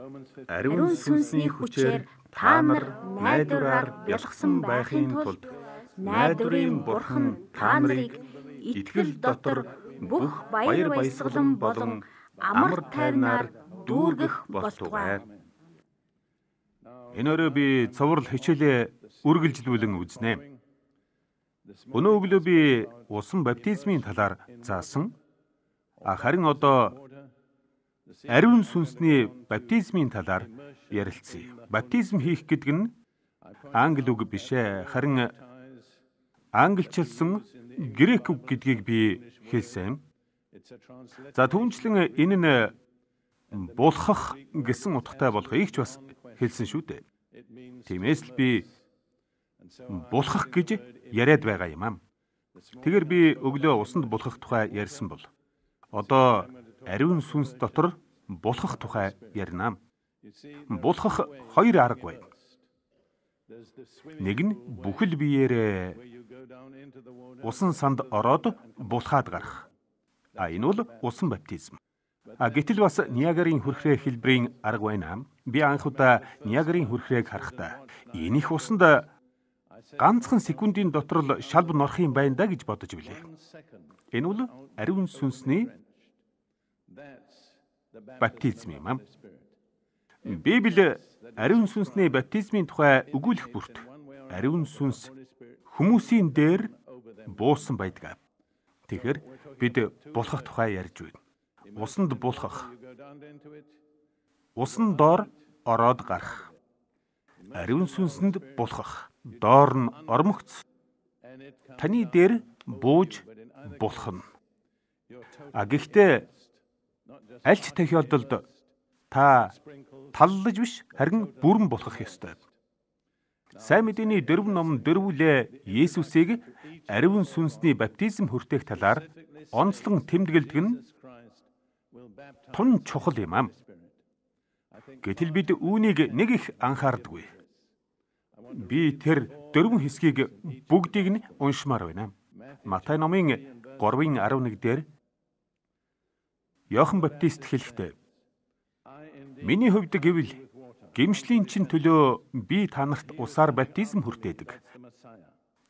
Ариун сүнсний хүчээр та нар найдвараар бялгсан байхын тулд найдварын Бурхан та нарыг итгэл дотор бүх баяр баясгалан болон амар тайвнаар дүүргэх болтугай. Энэ өрөө би цоврал хичээлээ үргэлжлүүлэн үзнэ. Өнөө өглөө би усан баптизмын талаар заасан. Харин одоо ариун сүнсний баптизмын талаар ярилцъя. Баптизм хийх гэдэг нь англи үг биш ээ. Харин англичилсан грек үг гэдгийг би хэлсэн. За түүнчлэн энэ нь булхах гэсэн утгатай болохыг ч бас хэлсэн шүү дээ. Тиймээс л би булхах гэж яриад байгаа юм аа. Тэгэр би өглөө усанд булхах тухай ярьсан бол одоо ариун сүнс дотор булхах тухай ярина. Булхах хоёр арга байна. Нэг нь бүхэл биеэрээ усан санд ороод булхаад гарах. Энэ бол усан баптизм. Гэтэл бас Ниагарын хүрхрээ хэлбэрийн арга байна. Би анх удаа Ниагарын хүрхрээг харахдаа энэ их усанд ганцхан секундын дотор л шалб норох юм байна да гэж бодож билээ. Энэ бол ариун сүнсний баптизм юм. Библи ариун сүнсний баптизмын тухай өгүүлэх бүрт ариун сүнс хүмүүсийн дээр буусан байдаг. Тэгэхээр бид булхах тухай ярьж байна. Усанд булхах. Усан доор ороод гарах. Ариун сүнсэнд булхах. Доор нь ормогц. Таны дээр бууж булхна. Гэхдээ аль ч тохиолдолд та таллаж биш, харин бүрэн булхах ёстой. Сайн мэдээний дөрвөн ном дөрвүүлээ Есүсийг ариун сүнсний баптизм хүртээх талаар онцлон тэмдэглэдэг нь тун чухал юм аа. Гэтэл бид үүнийг нэг их анхаардаггүй. Би тэр дөрвөн хэсгийг бүгдийг нь уншмаар байна. Матай номын 3:11 дээр Иохан Баптист хэлэхдээ миний хувьд гэвэл гимшлийн чин төлөө би та нарт усаар баптизм хүртээдэг.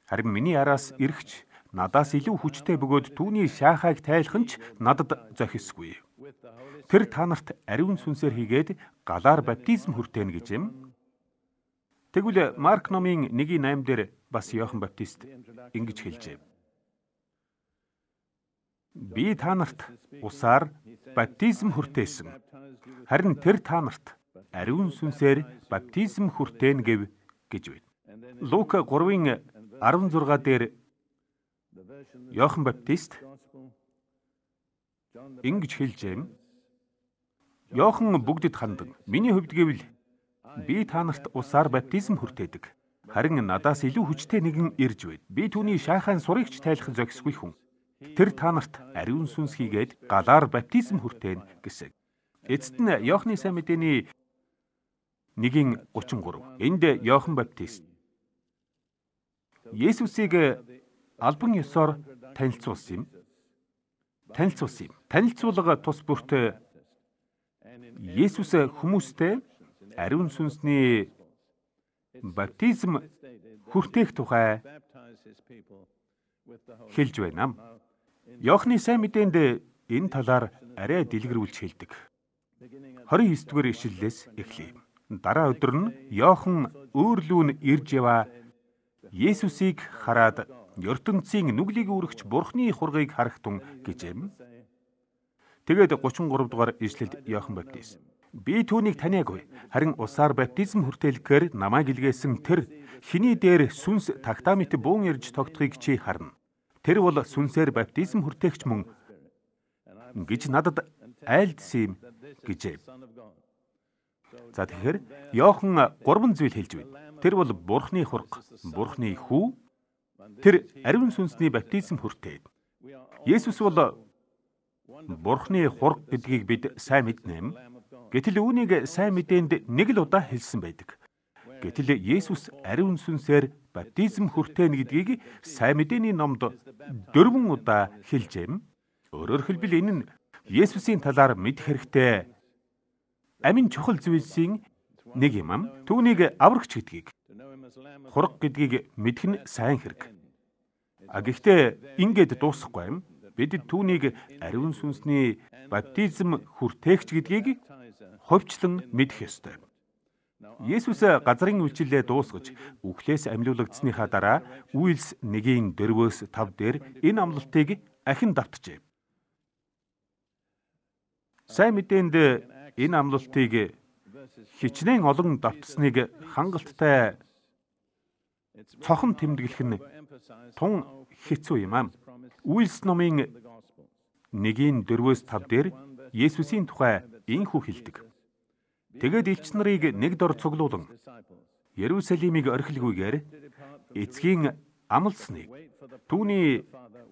Харин миний араас ирэгч надаас илүү хүчтэй бөгөөд түүний шаахайг тайлах нь ч надад зохисгүй. Тэр та нарт ариун сүнсээр хийгээд галаар баптизм хүртээнэ гэж юм. Тэгвэл Марк номын 1:8 дээр бас Иохан Баптист ингэж хэлжээ. Би та нарт усаар баптизм хүртээсэн. Харин тэр та нарт ариун сүнсээр баптизм хүртээнэ гэж байна. Лука 3:16 дээр Иохан Баптист ингэж хэлжээ. Иохан бүгдэд хандан миний хувьд гэвэл би та нарт усаар баптизм хүртээдэг. Харин надаас илүү хүчтэй нэгэн ирж байна. Би түүний шаахайн сурыг ч тайлах зохисгүй хүн. Тэр та нарт ариун сүнс хийгээд галаар баптизм хүртээнэ гэсэн. Эцэст нь Иохны сайн мэдээний 1:33. Энд Иохан Баптист Есүсийг албан ёсоор танилцуулсан юм. Танилцуулга тус бүрт Есүс хүмүүстэй ариун сүнсний баптизм хүртээх тухай хэлж байна. Иохны сайн мэдээнд энэ талаар арай дэлгэрүүлж хэлдэг. 29-р ишлэлээс эхлэе. Дараа өдөр нь Иохан өөрлөө нь ирж яваа Есүсийг хараад ертөнцийн нүглийг үүрэгч Бурхны хургийг харахтун гэж юм. Тэгээд 33 дугаар ишлэлд Иохан Баптист би түүнийг таниагүй. Харин усаар баптизм хүртээлэхээр намайг илгээсэн тэр хиний дээр сүнс тагтаамит буун ирж тогтхыг чи харна. Тэр бол сүнсээр баптизм хүртээгч мөн гэж надад айлдсан юм гэжээ. За тэгэхээр Иохан 3 зүйл хэлж байна. Тэр бол Бурхны хург, Бурхны хүү, тэр ариун сүнсний баптизм хүртээд. Есүс бол Бурхны хург гэдгийг бид сайн мэднэ. Гэтэл үүнийг сайн мэдээнд нэг л удаа хэлсэн байдаг. Гэтэл Есүс ариун сүнсээр баптизм хүртээнэ гэдгийг сайн мэдээний номд 4 удаа хэлжээ. Өөрөөр хэлбэл энэ нь Есүсийн талаар мэдэх хэрэгтэй амин чухал зүйлсийн нэг юм. Түүнийг аврагч гэдгийг, хураг гэдгийг мэдэх нь сайн хэрэг. Гэхдээ ингээд дуусахгүй юм. Бид түүнийг ариун сүнсний баптизм хүртээгч гэдгийг ховчлон мэдэх ёстой. Есүс газрын үйлчлэлээ дуусгаж үхлээс амьлуулагдсныхаа дараа Үйлс 1:4-5 дээр энэ амлалтыг ахин давтжээ. Сайн мэдээнд энэ амлалтыг хичнээн олон давтсныг хангалттай цохон тэмдэглэх нь тун хэцүү юм аа. Үйлс номын 1:4-5 дээр Есүсийн тухай ийхүү хэлдэг. Тэгээд элч нарыг нэг дор цуглуулan Ерүсалимыг орхилгүйгээр эцгийн амлсныг түүний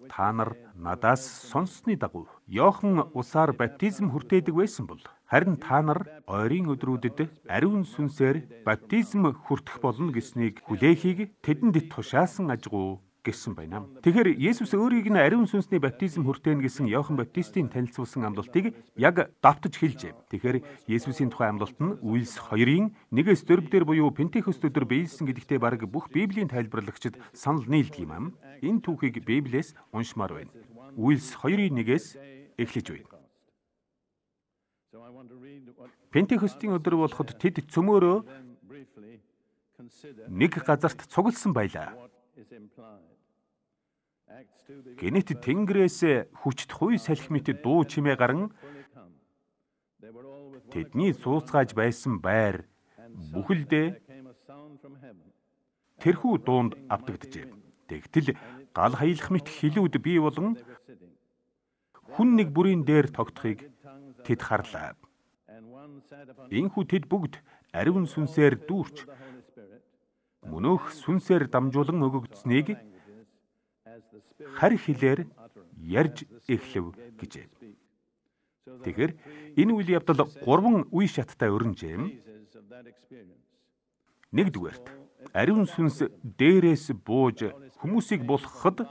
та нар надаас сонссны дагуу Иохан усаар баптизм хүртээдэг байсан бол харин та нар ойрын өдрүүдэд ариун сүнсээр баптизм хүртэх болно гэснийг хүлээхийг тэдэнд тушаасан ажгуу гэсэн байна. Тэгэхээр Есүс өөрийг нь ариун сүнсний баптизм хүртээнэ гэсэн Иохан Баптистийн танилцуулсан амлалтыг яг давтаж хэлжээ. Тэгэхээр Есүсийн тухай амлалт нь Үйлс 2-ын 1-4 дээр буюу Пентекост өдөр биелсэн гэдэгтээ бараг бүх Библийн тайлбарлагчид санал нийлдэг юм. Энэ түүхийг Библиэс уншмаар байна. Үйлс 2:1-ээс эхлэж байна. Пентекостийн өдөр болоход тэд цөмөөрөө нэг газарт цугласан байлаа. Гэнэт тэнгэрээс хүчт хуй салхи мэт дуу чимээ гаран тэдний сууцгааж байсан байр бүхэлдээ тэрхүү дуунд автагджээ. Тэгтэл гал хаялах мэт хилүүд бий болон хүн нэг бүрийн дээр тогтохыг тэд харлаа. Ийхүү тэд бүгд ариун сүнсээр дүүрч мөнөөх сүнсээр дамжуулан өгөгдсөнийг харь хэлээр ярьж эхлэв гэжээ. Тэгэхээр энэ үйл явдал 3 үе шаттай өрнөжээ. Нэгдүгээрт ариун сүнс дээрээс бууж хүмүүсийг булгахад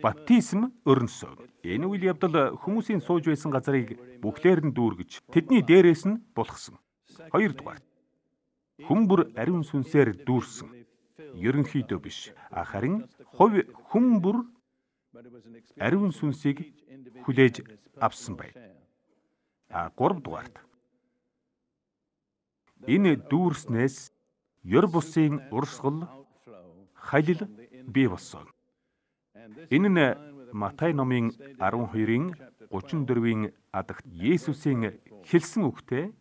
баптизм өрнөсөн. Энэ үйл явдал хүмүүсийн сууж байсан газрыг бүхлээр нь дүүргэж тэдний дээрээс нь булгасан. Хоёрдугаарт хүн бүр ариун сүнсээр дүүрсэн. Ерөнхийдөө биш, харин хувь хүн бүр ариун сүнсийг хүлээж авсан байна. Гуравдугаарт энэ дүүрснээс ёр бусын урсгал, халил бий болсон. Энэ нь Матай номын 12-ын 34-ийн адагт Есүсийн хэлсэн үгтэй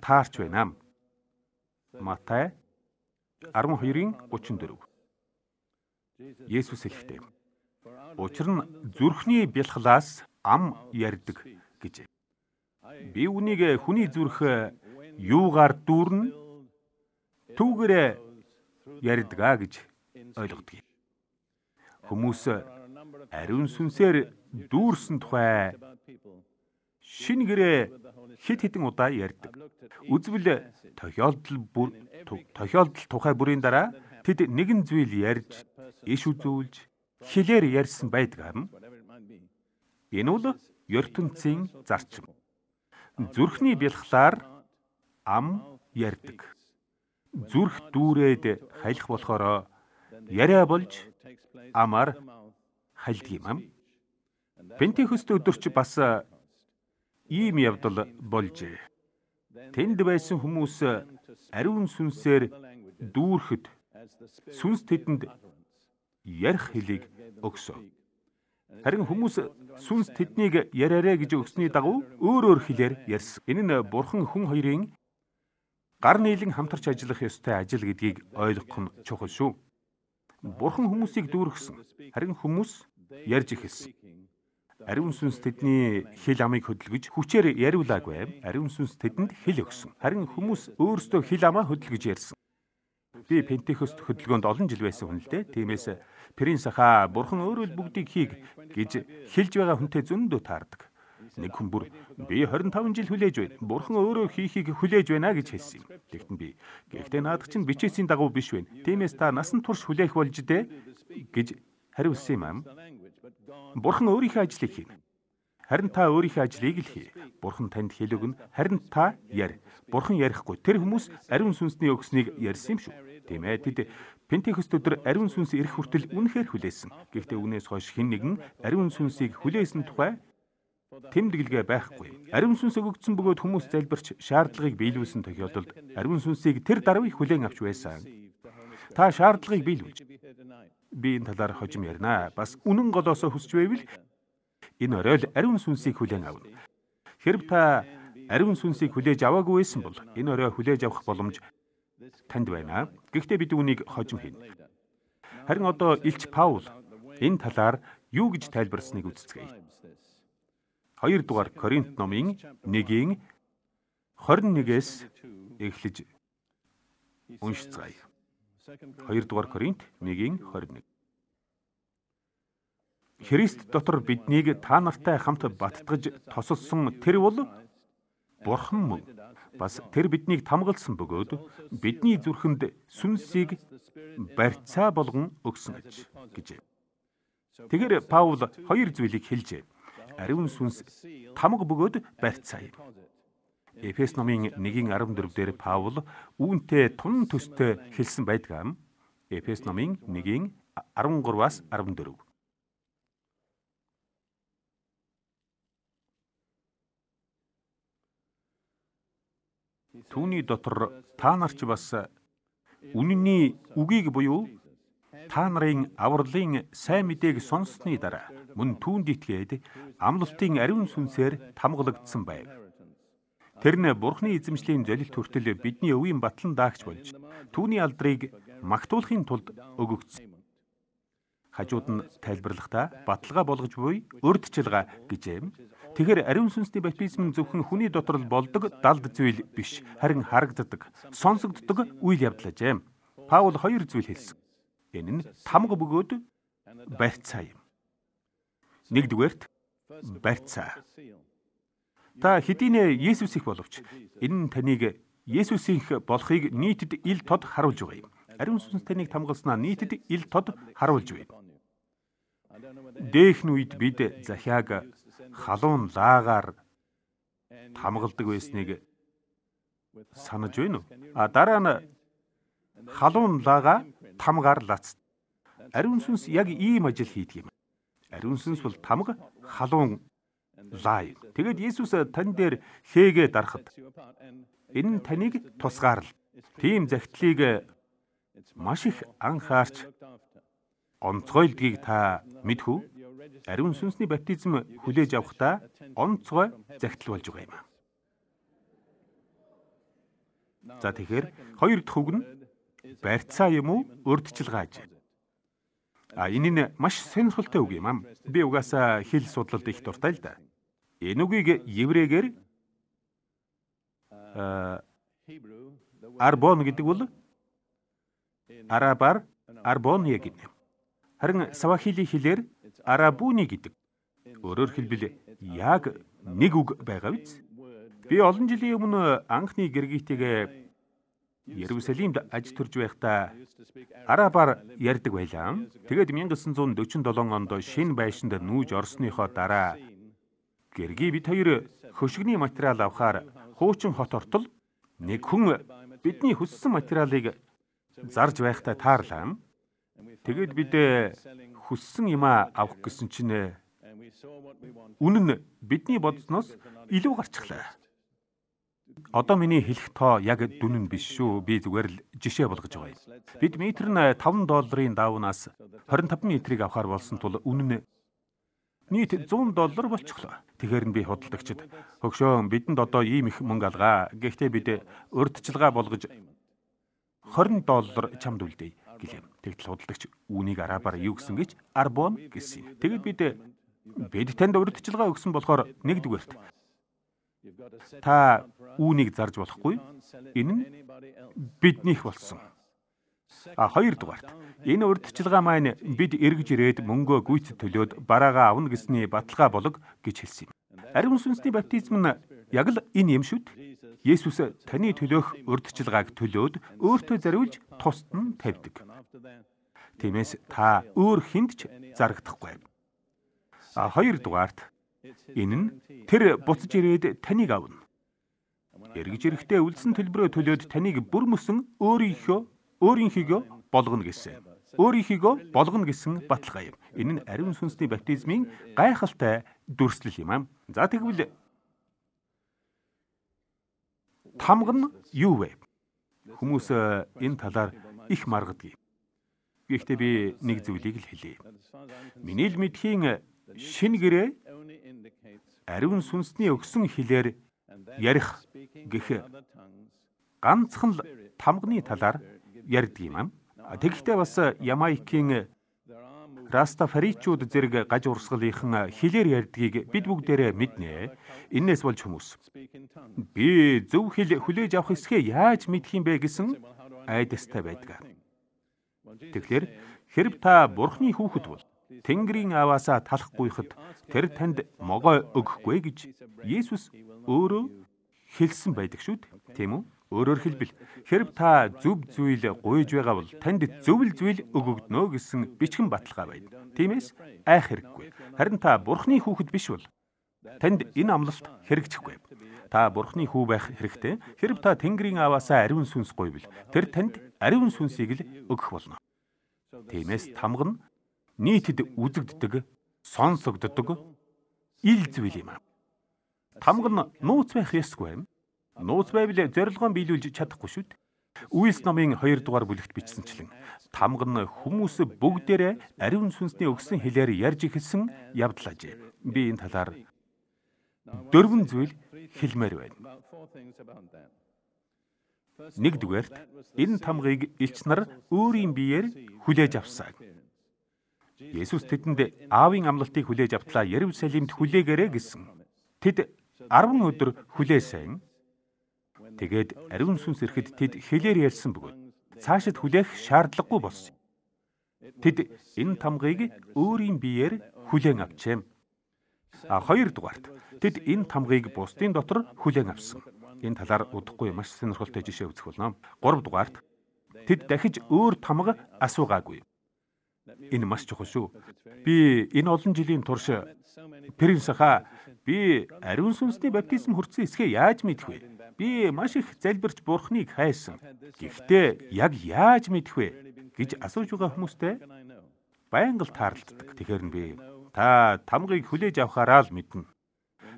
таарч байна. Матай 12-ын 34. Есүс хэлэхдээ учир нь зүрхний бялхлаас ам ярьдаг гэж. Би үнийг хүний зүрх юугаар дүүрнэ түүгээрээ ярьдгаа гэж ойлгодог. Хүмүүс ариун сүнсээр дүүрсэн тухай шинэ гэрээ хэд хэдэн удаа ярьдаг. Үзвэл тохиолдол тухай бүрийн дараа тэд нэгэн зүйл ярьж, иш үзүүлж, хэлээр ярьсан байдаг. Энэ бол ертөнцийн зарчим. Зүрхний бялхлаар ам ярьдаг. Зүрх дүүрээд хаялах болохоор яриа болж амаар хайлдаг юм. Пентекост өдөрч бас ийм явдал болжээ. Тэнд байсан хүмүүс ариун сүнсээр дүүрэхэд сүнс тэдэнд ярих хэлийг өгсөн. Харин хүмүүс сүнс тэднийг яриарэ гэж өгсөний дагуу өөр хэлээр ярьсан. Энэ нь бурхан хүн хоёрын гар нийлэн хамтарч ажиллах ёстой ажил гэдгийг ойлгох нь чухал шүү. Бурхан хүмүүсийг дүүргэсэн. Харин хүмүүс ярьж эхэлсэн. Ариун сүнс тэдний хэл амыг хөдөлгөж хүчээр яриулаагүй. Ариун сүнс тэдэнд хэл өгсөн. Харин хүмүүс өөрсдөө хэл амаа хөдөлгөж ярьсан. Би Пентекост хөдөлгөөнд олон жил байсан хүн л дээ. Тиймээс Принц хаа бурхан өөрөө л бүгдийг хийг гэж хэлж байгаа хүнтэй зөндөө таардаг. Нэг хүн бүр би 25 жил хүлээж байна. Бурхан өөрөө хийхийг хүлээж байна гэж хэлсэн юм. Тэгтэн би гэхдээ наадах чинь бичээсийн дагуу биш байна. Тиймээс та насан турш хүлээх болж дээ гэж хариулсан юм. Бурхан өөрийнхөө ажлыг хийнэ. Харин та өөрийнхөө ажлыг л хий. Бурхан танд хэл өгнө. Харин та ярь. Бурхан ярихгүй. Тэр хүмүүс ариун сүнсний өгснийг ярьсан юм шүү. Тийм ээ. Тэд Пентекост өдөр ариун сүнс ирэх хүртэл үнэхээр хүлээсэн. Гэхдээ үүнээс хойш хэн нэгэн ариун сүнсийг хүлээсэн тухай тэмдэглэгээ байхгүй. Ариун сүнс өгөгдсөн бөгөөд хүмүүс залбирч шаардлагыг биелүүлсэн тохиолдолд ариун сүнсийг тэр даруй хүлээн авч байсан. Та шаардлагыг биелүүлж би энэ талаар хожим ярина. Бас үнэн голоосоо хүсч байвал энэ орой л ариун сүнсийг хүлээн авна. Хэрв та ариун сүнсийг хүлээж аваагүй байсан бол энэ орой хүлээж авах боломж танд байна. Гэхдээ бид үүнийг хожим хийнэ. Харин одоо Илч Паул энэ талаар юу гэж тайлбарсныг үздэцгээе. 2 дугаар Коринт номын 1:21-с эхлэж уншицгаая. 2 дугаар Коринт 1:21. Христ дотор биднийг та нартай хамт баттгаж тосолсон тэр бол Бурхан мөн. Бас тэр биднийг тамгалсан бөгөөд бидний зүрхэнд сүнсийг барьцаа болгон өгсөн гэж. Тэгэхээр Паул 2 зүйлийг хэлжээ. Ариун сүнс тамга бөгөөд барьцаа юм. Эфес номын 1:14 дээр Паул үүнтэй тун төстэй хэлсэн байдаг. Эфес номын 1:13-аас 14. Түүний дотор та нар ч бас үнэний үгийг буюу та нарын авралын сайн мэдээг сонссны дараа мөн түүнд итгээд амлалтын ариун сүнсээр тамгалагдсан байв. Тэр нь Бурхны эзэмшлийн золилт хүртэл бидний өвийн батлан даагч болж түүний алдрыг магтуулахын тулд өгөгдсөн. Хажууд нь тайлбарлахдаа баталгаа болгож буй урьдчилгаа гэжээ. Тэгэхээр ариун сүнсний баптизм зөвхөн хүний дотор л болдог далд зүйл биш, харин харагддаг, сонсогддог үйл явдал ажээ. Паул 2 зүйл хэлсэн. Энэ нь тамга бөгөөд барьцаа юм. Нэгдүгээрт барьцаа. Та хэдийнэ Есүс их боловч энэ нь таныг Есүсийнх болохыг нийтэд ил тод харуулж байгаа юм. Ариун сүнс таныг тамгалснаа нийтэд ил тод харуулж байна. Дээхн үед бид Захиаг халуун лагаар тамгалдаг байсныг санаж байна уу? Дараа нь халуун лага тамгаар лац. Ариун сүнс яг ийм ажил хийдэг юм. Ариун сүнс бол тамга халуун лаа. Тэгээд Есүс тань дээр хээгээ дарахад энэ нь таныг тусгаарлал. Тийм захидлыг маш их анхаарч онцгойлдгийг та мэдхүү? Ариун сүнсний баптизм хүлээж авахдаа онцгой захидал болж байгаа юм. За тэгэхээр 2 дахь үг нь барьцаа юм уу, урьдчилгааж. Энэ нь маш сонирхолтой үг юм. Би угаасаа хэл судлалд их дуртай л да. Энэ үгийг еврейгээр арбон гэдэг бол арабаар арбония гэдэг. Харин свахили хэлээр арабуни гэдэг. Өөрөөр хэлбэл яг нэг үг байгаа биз? Би олон жилийн өмнө анхны гэргийтэйгээ Иерусалимд аж төрж байхдаа арабаар ярьдаг байлаа. Тэгээд 1947 онд шинэ байшинд нүүж орсныхоо дараа гэргий бид хоёр хөшигний материал авахаар хуучин хот ортол нэг хүн бидний хүссэн материалыг зарж байхдаа таарлаа. Тэгээд бид хүссэн юмаа авах гэсэн чинь үнэн нь бидний бодсноос илүү гарчихлаа. Одоо миний хэлэх тоо яг дүн нь биш шүү. Би зүгээр л жишээ болгож байгаа юм. Бид метр нь $5 давнаас 25 метрийг авахар болсон тул үнэн нь нийт $100 болчихлоо. Тэгэхээр нь би худалдагчид "Хөгшөө, бидэнд одоо ийм их мөнгө алгаа. Гэхдээ бид урьдчилгаа болгож $20 чамд үлдээе" гэлээ. Тэгтэл худалдагч үүнийг арабаар юу гэсэн гэж арбон гэсэн юм. Тэгэд бид танд урьдчилгаа өгсөн болохоор нэгдүгээрт та үүнийг зарж болохгүй. Энэ нь биднийх болсон. Хоёрдугаарт энэ урьдчилгаа маань бид эргэж ирээд мөнгөө гүйцэд төлөөд бараагаа авна гэсний баталгаа болог гэж хэлсэн юм. Ариун сүнсний баптизм нь яг л энэ юм шүү дээ. Есүс таны төлөөх урьдчилгааг төлөөд өөртөө зориулж тусад нь тавьдаг. Тиймээс та өөр хүнд ч зарагдахгүй. Хоёрдугаарт Энэ нь тэр буцаж ирээд таныг авна. Эргэж ирэхдээ үлдсэн төлбөрөө төлөөд таныг бүр мөсөн өөрийнхийгөө болгоно гэсэн. Өөрийнхийгөө болгоно гэсэн баталгаа юм. Энэ нь ариун сүнсний баптизмын гайхалтай дүрслэл юм аа. За тэгвэл тамга нь юу вэ? Хүмүүс энэ талаар их маргадаг. Гэхдээ би нэг зүйлийг л хэлье. Миний л мэдхийн шинэ гэрээ ариун сүнсний өгсөн хэлээр ярих гэх ганцхан л тамганы талаар ярьдаг юм аа. Тэгэхдээ бас Ямайкийн Растафаричууд зэрэг гаж урсгалынхан хэлээр ярьдгийг бид бүгдээрээ мэднэ. Иннээс болж хүмүүс би зөв хэл хүлээж авах эсхээ яаж мэдх юм бэ гэсэн айдастай байдаг. Тэгэхээр хэрв та Бурхны хүүхэд бол Тэнгэрийн ааваасаа талахгүйхэд тэр танд могой өгөхгүй гэж Есүс өөрөө хэлсэн байдаг шүү дээ. Тийм үү? Өөрөөр хэлбэл хэрв та зөв зүйл гуйж байгаа бол танд зөвл зүйл өгөгднө гэсэн бичгэн баталгаа байна. Тиймээс айх хэрэггүй. Харин та Бурхны хүүхэд биш бол танд энэ амлалт хэрэгжихгүй. Та Бурхны хүү байх хэрэгтэй. Хэрв та Тэнгэрийн ааваасаа ариун сүнс гуйвал тэр танд ариун сүнсийг л өгөх болно. Тиймээс тамга нь нийтэд үзэгддэг, сонсогддог ил зүйл юм. Тамга нь нууц байх ёсгүй юм. Нууц байвал зорилгоо биелүүлж чадахгүй шүү дээ. Үйлс номын 2 дугаар бүлэгт бичсэнчлэн тамга нь хүмүүс бүгдээрээ ариун сүнсний өгсөн хэлээр ярьж эхэлсэн явдлаажээ. Би энэ талаар 4 зүйл хэлмээр байна. Нэгдүгээрт энэ тамгыг элч нар өөрийн биеэр хүлээж авсан. Есүс тэдэнд аавын амлалтыг хүлээж автлаа Ерүсалимд хүлээгээрэй гэсэн. Тэд 10 өдөр хүлээсэн. Тэгээд ариун сүнс ирэхэд тэд хэлээр ярьсан бөгөөд цаашид хүлээх шаардлагагүй болсон. Тэд энэ тамгыг өөрийн биеэр хүлээн авчээ. Хоёрдугаарт тэд энэ тамгыг бусдын дотор хүлээн авсан. Энэ талаар удахгүй маш сонирхолтой жишээ үзэх болно. Гуравдугаарт тэд дахиж өөр тамга асуугаагүй. Энэ маш чухал шүү. Би энэ олон жилийн турш Принцха би ариун сүнсний баптизм хүртсэн эсхээ яаж мэдэх вэ? Би маш их залбирч Бурхныг хайсан. Гэхдээ яг яаж мэдэх вэ гэж асууж байгаа хүмүүстэй байнга л таарлддаг. Тэгэхээр би та тамгыг хүлээж авахаараа л мэднэ.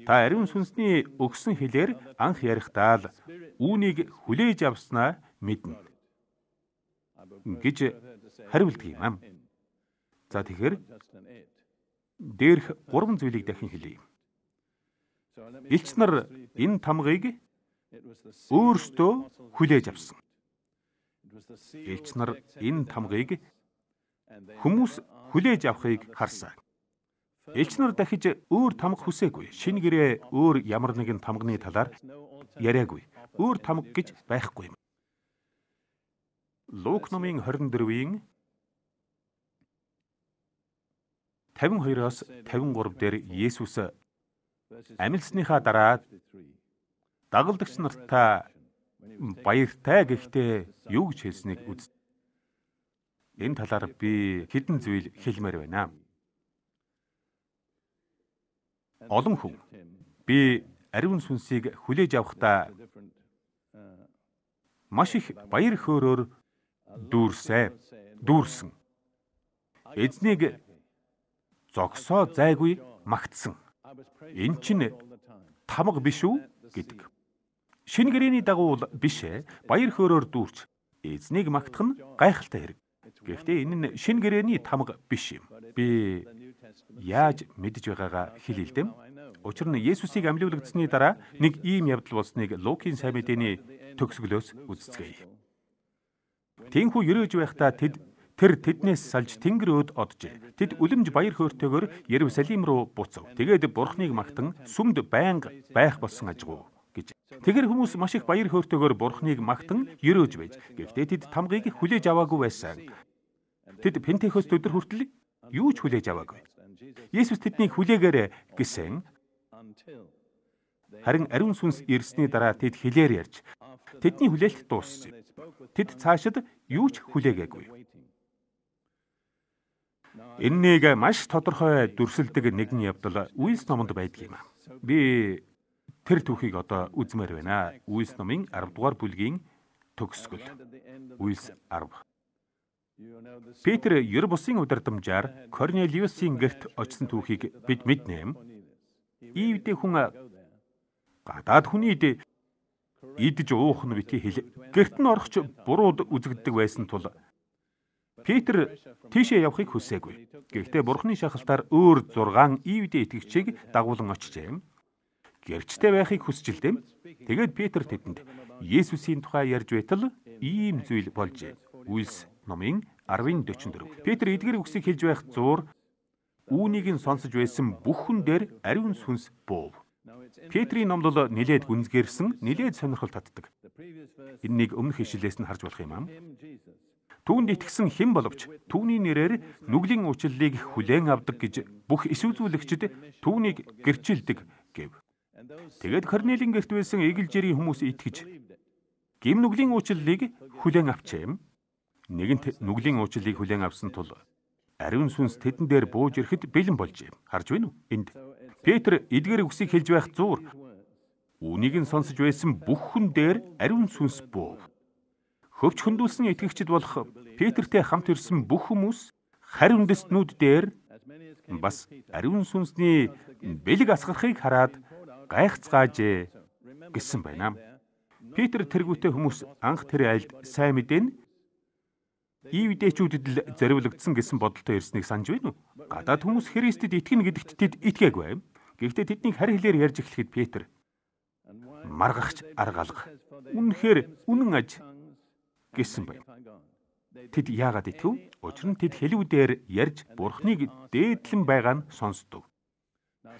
Та ариун сүнсний өгсөн хэлээр анх ярихдаа л үүнийг хүлээж авснаа мэднэ гэж хариулдаг юм. За тэгэхээр дээрх 3 зүйлийг дахин хэлье. Элч нар энэ тамгыг өөрсдөө хүлээж авсан. Элч нар энэ тамгыг хүмүүс хүлээж авахыг харсан. Элч нар дахиж өөр тамга хүсээгүй. Шинэ гэрээ өөр ямар нэгэн тамганы талаар яриагүй. Өөр тамга гэж байхгүй юм. Лук номын 24-ийн 52-оос 53 дээр Есүс амилсныхаа дараа дагалдагч нартаа баяртай гэхдээ юу гэж хэлснийг үз. Энэ талаар би хэдэн зүйл хэлмээр байна. Олон хүн би ариун сүнсийг хүлээж авахдаа маш их баяр хөөрөөр дүүрсэн. Эзнийг зогсоо зайгүй магтсан. Энэ чинь тамга биш үү гэдэг. Шинэ гэрээний дагуу биш ээ. Баяр хөөрөөр дүүрч эзнийг магтах нь гайхалтай хэрэг. Гэхдээ энэ нь шинэ гэрээний тамга биш юм. Би яаж мэдж байгаагаа хэлье л дэм. Учир нь Есүсийг амьлуулагдсны дараа нэг ийм явдал болсныг Лукийн сайн мэдээний төгсгөлөөс үздэцгээе. Тэнхүү ерөөж байхдаа тэр тэднээс салж тэнгэр өөд оджээ. Тэд үлэмж баяр хөөртэйгээр Ерүсалим руу буцав. Тэгээд Бурхныг магтан сүмд байнга байх болсон ажгүй гэж. Тэгэр хүмүүс маш их баяр хөөртэйгээр Бурхныг магтан ерөөж байж. Гэхдээ тэд тамгыг хүлээж аваагүй байсан. Тэд Пентекост өдөр хүртэл юу ч хүлээж аваагүй. Есүс тэднийг хүлээгээрэй гэсэн. Харин ариун сүнс ирсний дараа тэд хэлээр ярьж тэдний хүлээлт дууссан. Тэд цаашид юу ч хүлээгээгүй. Энэнийг маш тодорхой дүрсэлдэг нэгэн явдал Үлс номонд байдаг юм. Би тэр түүхийг одоо үзмээр байна. Үлс номын 10 дугаар бүлгийн төгсгөл. Үлс 10. Петр ер бусын удирдамжаар Корнелиусын гэрт очсон түүхийг бид мэднэ. Ийвд хүн гадаад хүнийд идэж уух нь битгий хэл. Гэрт нь орохч бурууд үзэгддэг байсан тул Петр тийшээ явахыг хүсээгүй. Гэхдээ Бурхны шахалтаар өөр 6 ийвд итгэгчийг дагуулan очжээ. Гэрчтэй байхыг хүсч илдэм. Тэгээд Петр тэдэнд Есүсийн тухай ярьж байтал ийм зүйл болжээ. Үлс номын 10:44. Петр эдгээр үгсийг хэлж байх зуур үүнийг нь сонсож байсан бүх хүн дээр ариун сүнс буув. Петрийн номлол нилээд гүнзгээрсэн, нилээд сонирхол татдаг. Энэнийг өмнөх ишлэлээс нь харж болох юм аа. Түүнд итгэсэн хэн боловч түүний нэрээр нүглийн уучлалыг хүлээн авдаг гэж бүх иш үзүүлэгчид түүнийг гэрчилдэг гэв. Тэгээд Корнелийн гэрт байсан эгэлжирийн хүмүүс итгэж гим нүглийн уучлалыг хүлээн авчээ. Нэгэнт нүглийн уучлалыг хүлээн авсан тул ариун сүнс тэдэн дээр бууж ирэхэд бэлэн болжээ. Харж байна уу? Энд Петр эдгээр үгсийг хэлж байх зуур үүнийг нь сонсож байсан бүх хүн дээр ариун сүнс буув. Хөвч хөндүүлсэн итгэгчид болох Петртэй хамт ирсэн бүх хүмүүс харь үндэстнүүд дээр бас ариун сүнсний бэлэг асгарахыг хараад гайхацгаажээ гэсэн байна. Петр тэргүүтээ хүмүүс анх тэр айлд сайн мэдэн Ийвдэчүүдэд л зориулагдсан гэсэн бодолтой ирснийг санаж байна уу? Гадаад хүмүүс Христэд итгэнэ гэдэгт тэд итгээгүй. Гэхдээ тэднийг харь хэлээр ярьж эхлэхэд Петр маргахч арга алга. Үнэхээр үнэн аж гэсэн байна. Тэд яагаад итгэв? Учир нь тэд хэлүүдээр ярьж Бурхныг дээдлэн байгаа нь сонсдог.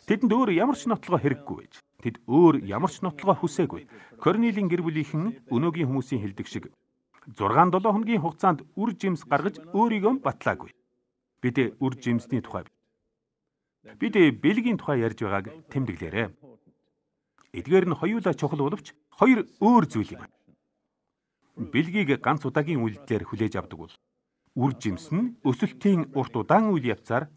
Тэдэнд өөр ямар ч нотлогоо хэрэггүй байж. Тэд өөр ямар ч нотлогоо хүсээгүй. Корнелийн гэр бүлийнхэн өнөөгийн хүмүүсийн хэлдэг шиг 6-7 хоногийн хугацаанд үр жимс гаргаж өөрийгөө батлаагүй. Бид үр жимсний тухай бид бэлгийн тухай ярьж байгааг тэмдэглээрэй. Эдгээр нь хоёулаа чухал боловч хоёр өөр зүйл юм. Бэлгийг ганц удаагийн үйлдэлээр хүлээж авдаг бол үр жимс нь өсөлтийн урт удаан үйл явцаар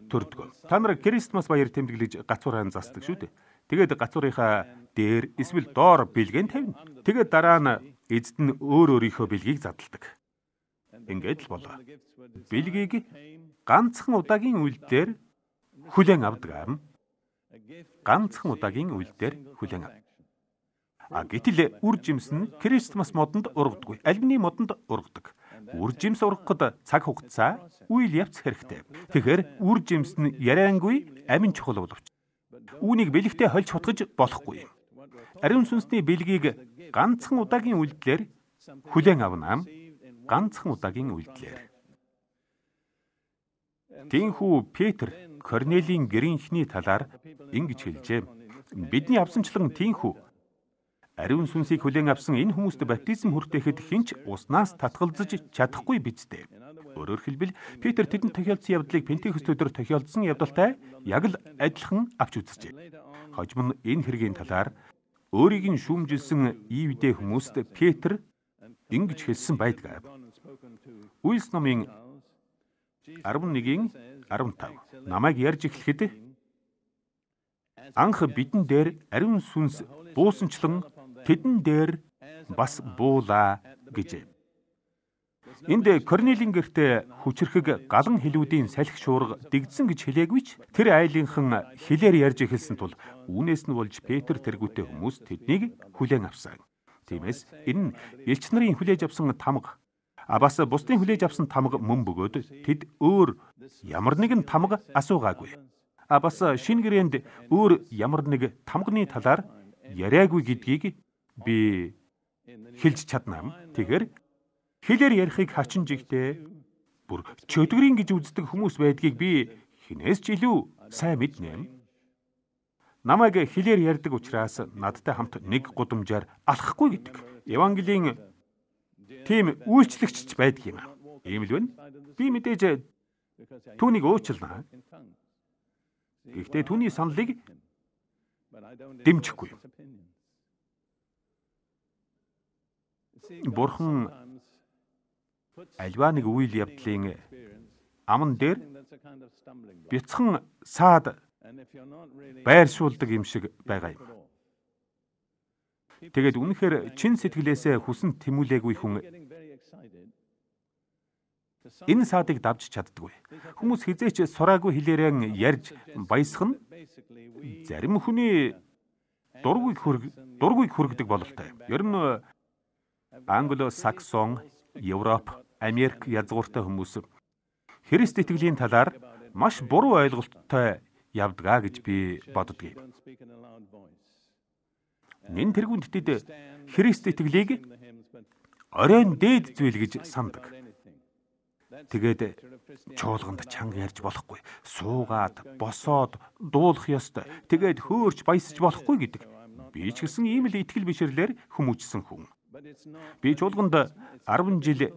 төрдөг. Та нар Крисмас баяр тэмдэглэж гацуураа засдаг шүү дээ. Тэгээд гацуурынхаа дээр эсвэл доор бэлгэн тавина. Тэгээд дараа нь эзэд нь өөр өөрийнхөө бэлгийг задалдаг. Ингээд л болоо. Бэлгийг ганцхан удаагийн үйлдэлээр хүлээн авдаг. Ганцхан удаагийн үйлдэлээр хүлээн авдаг. Гэтэл үр жимс нь Крисмас модонд ургадаггүй. Албаны модонд ургадаг. Үр жимс ургахад цаг хугацаа, үйл явц хэрэгтэй. Тэгэхээр үр жимс нь яриангүй амин чухал боловч үүнийг бэлэгтэй хольж хутгаж болохгүй. Ариун сүнсний бэлгийг ганцхан удаагийн үйлдэлээр хүлээн авна. Ганцхан удаагийн үйлдэлээр. Тэнхүү Петр Корнелийн гэрийнхний талаар ингэж хэлжээ. Бидний авсанчлан тэнхүү ариун сүнсийг хүлээн авсан энэ хүмүүст баптизм хүртээхэд хинч уснаас татгалзаж чадахгүй биз дээ. Өөрөөр хэлбэл Петр тэдэнд тохиолдсон явдлыг Пентекост өдөр тохиолдсон явдалтай яг л адилхан авч үзжээ. Хожим нь энэ хэргийн талаар өөрийг нь шүүмжилсэн Ийвдэ хүмүүст Петр ингэж хэлсэн байдаг. Үлс номын 11:15 намайг ярьж эхлэхэд анх бидэн дээр ариун сүнс буусанчлан тэдэн дээр бас буулаа гэж. Энд Корнелийн гэртээ хүчрхэг галан хэлүүдийн салхи шуурга дэгдсэн гэж хэлээгүй ч тэр айлынхан хэлээр ярьж эхэлсэн тул үүнээс нь болж Петр тэргүүтээ хүмүүс тэднийг хүлээн авсан. Тиймээс энэ нь элч нарын хүлээж авсан тамга бас бусдын хүлээж авсан тамга мөн бөгөөд тэд өөр ямар нэгэн тамга асуугаагүй. Бас шинэ гэрээнд өөр ямар нэг тамганы талаар яриагүй гэдгийг би хэлж чаднаа. Тэгэхээр хэлээр ярихыг хачин жигтэй бүр чөдгөрийн гэж үздэг хүмүүс байдгийг би хинээс ч илүү сайн мэднэ. Намайг хэлээр ярьдаг учраас надтай хамт нэг гудамжаар алхахгүй гэдэг. Евангелийн тийм үйлчлэгч байдаг юм. Ийм л байна. Би мэдээж түүнийг уучлана. Гэхдээ түүний саналыг дэмжихгүй. Бурхан альва нэг үйл явдлын аман дээр бяцхан саад байршуулдаг юм шиг байгаа юм. Тэгээд үнэхээр чин сэтгэлээсээ хүсэн тэмүүлээгүй хүн энэ саадыг давж чаддаггүй. Хүмүүс хизээч сураагүй хэлээрэн ярьж баясах нь зарим хүний дургүйг хүргэдэг бололтой. Ер нь Англо-Саксон, Европ, Америк язгууртай хүмүүс Христ итгэлийн талаар маш буруу ойлголттой явдгаа гэж би боддгийг. Нэн тэргүүнд тэд Христ итгэлийг оройн дээд зүйл гэж сандаг. Тэгээд чуулганд чанга ярьж болохгүй, суугаад, босоод дуулах ёстой. Тэгээд хөөрч баясаж болохгүй гэдэг. Би ч гэсэн ийм л итгэл бишрлэр хүмүүжсэн хүн. Би чуулганд 10 жил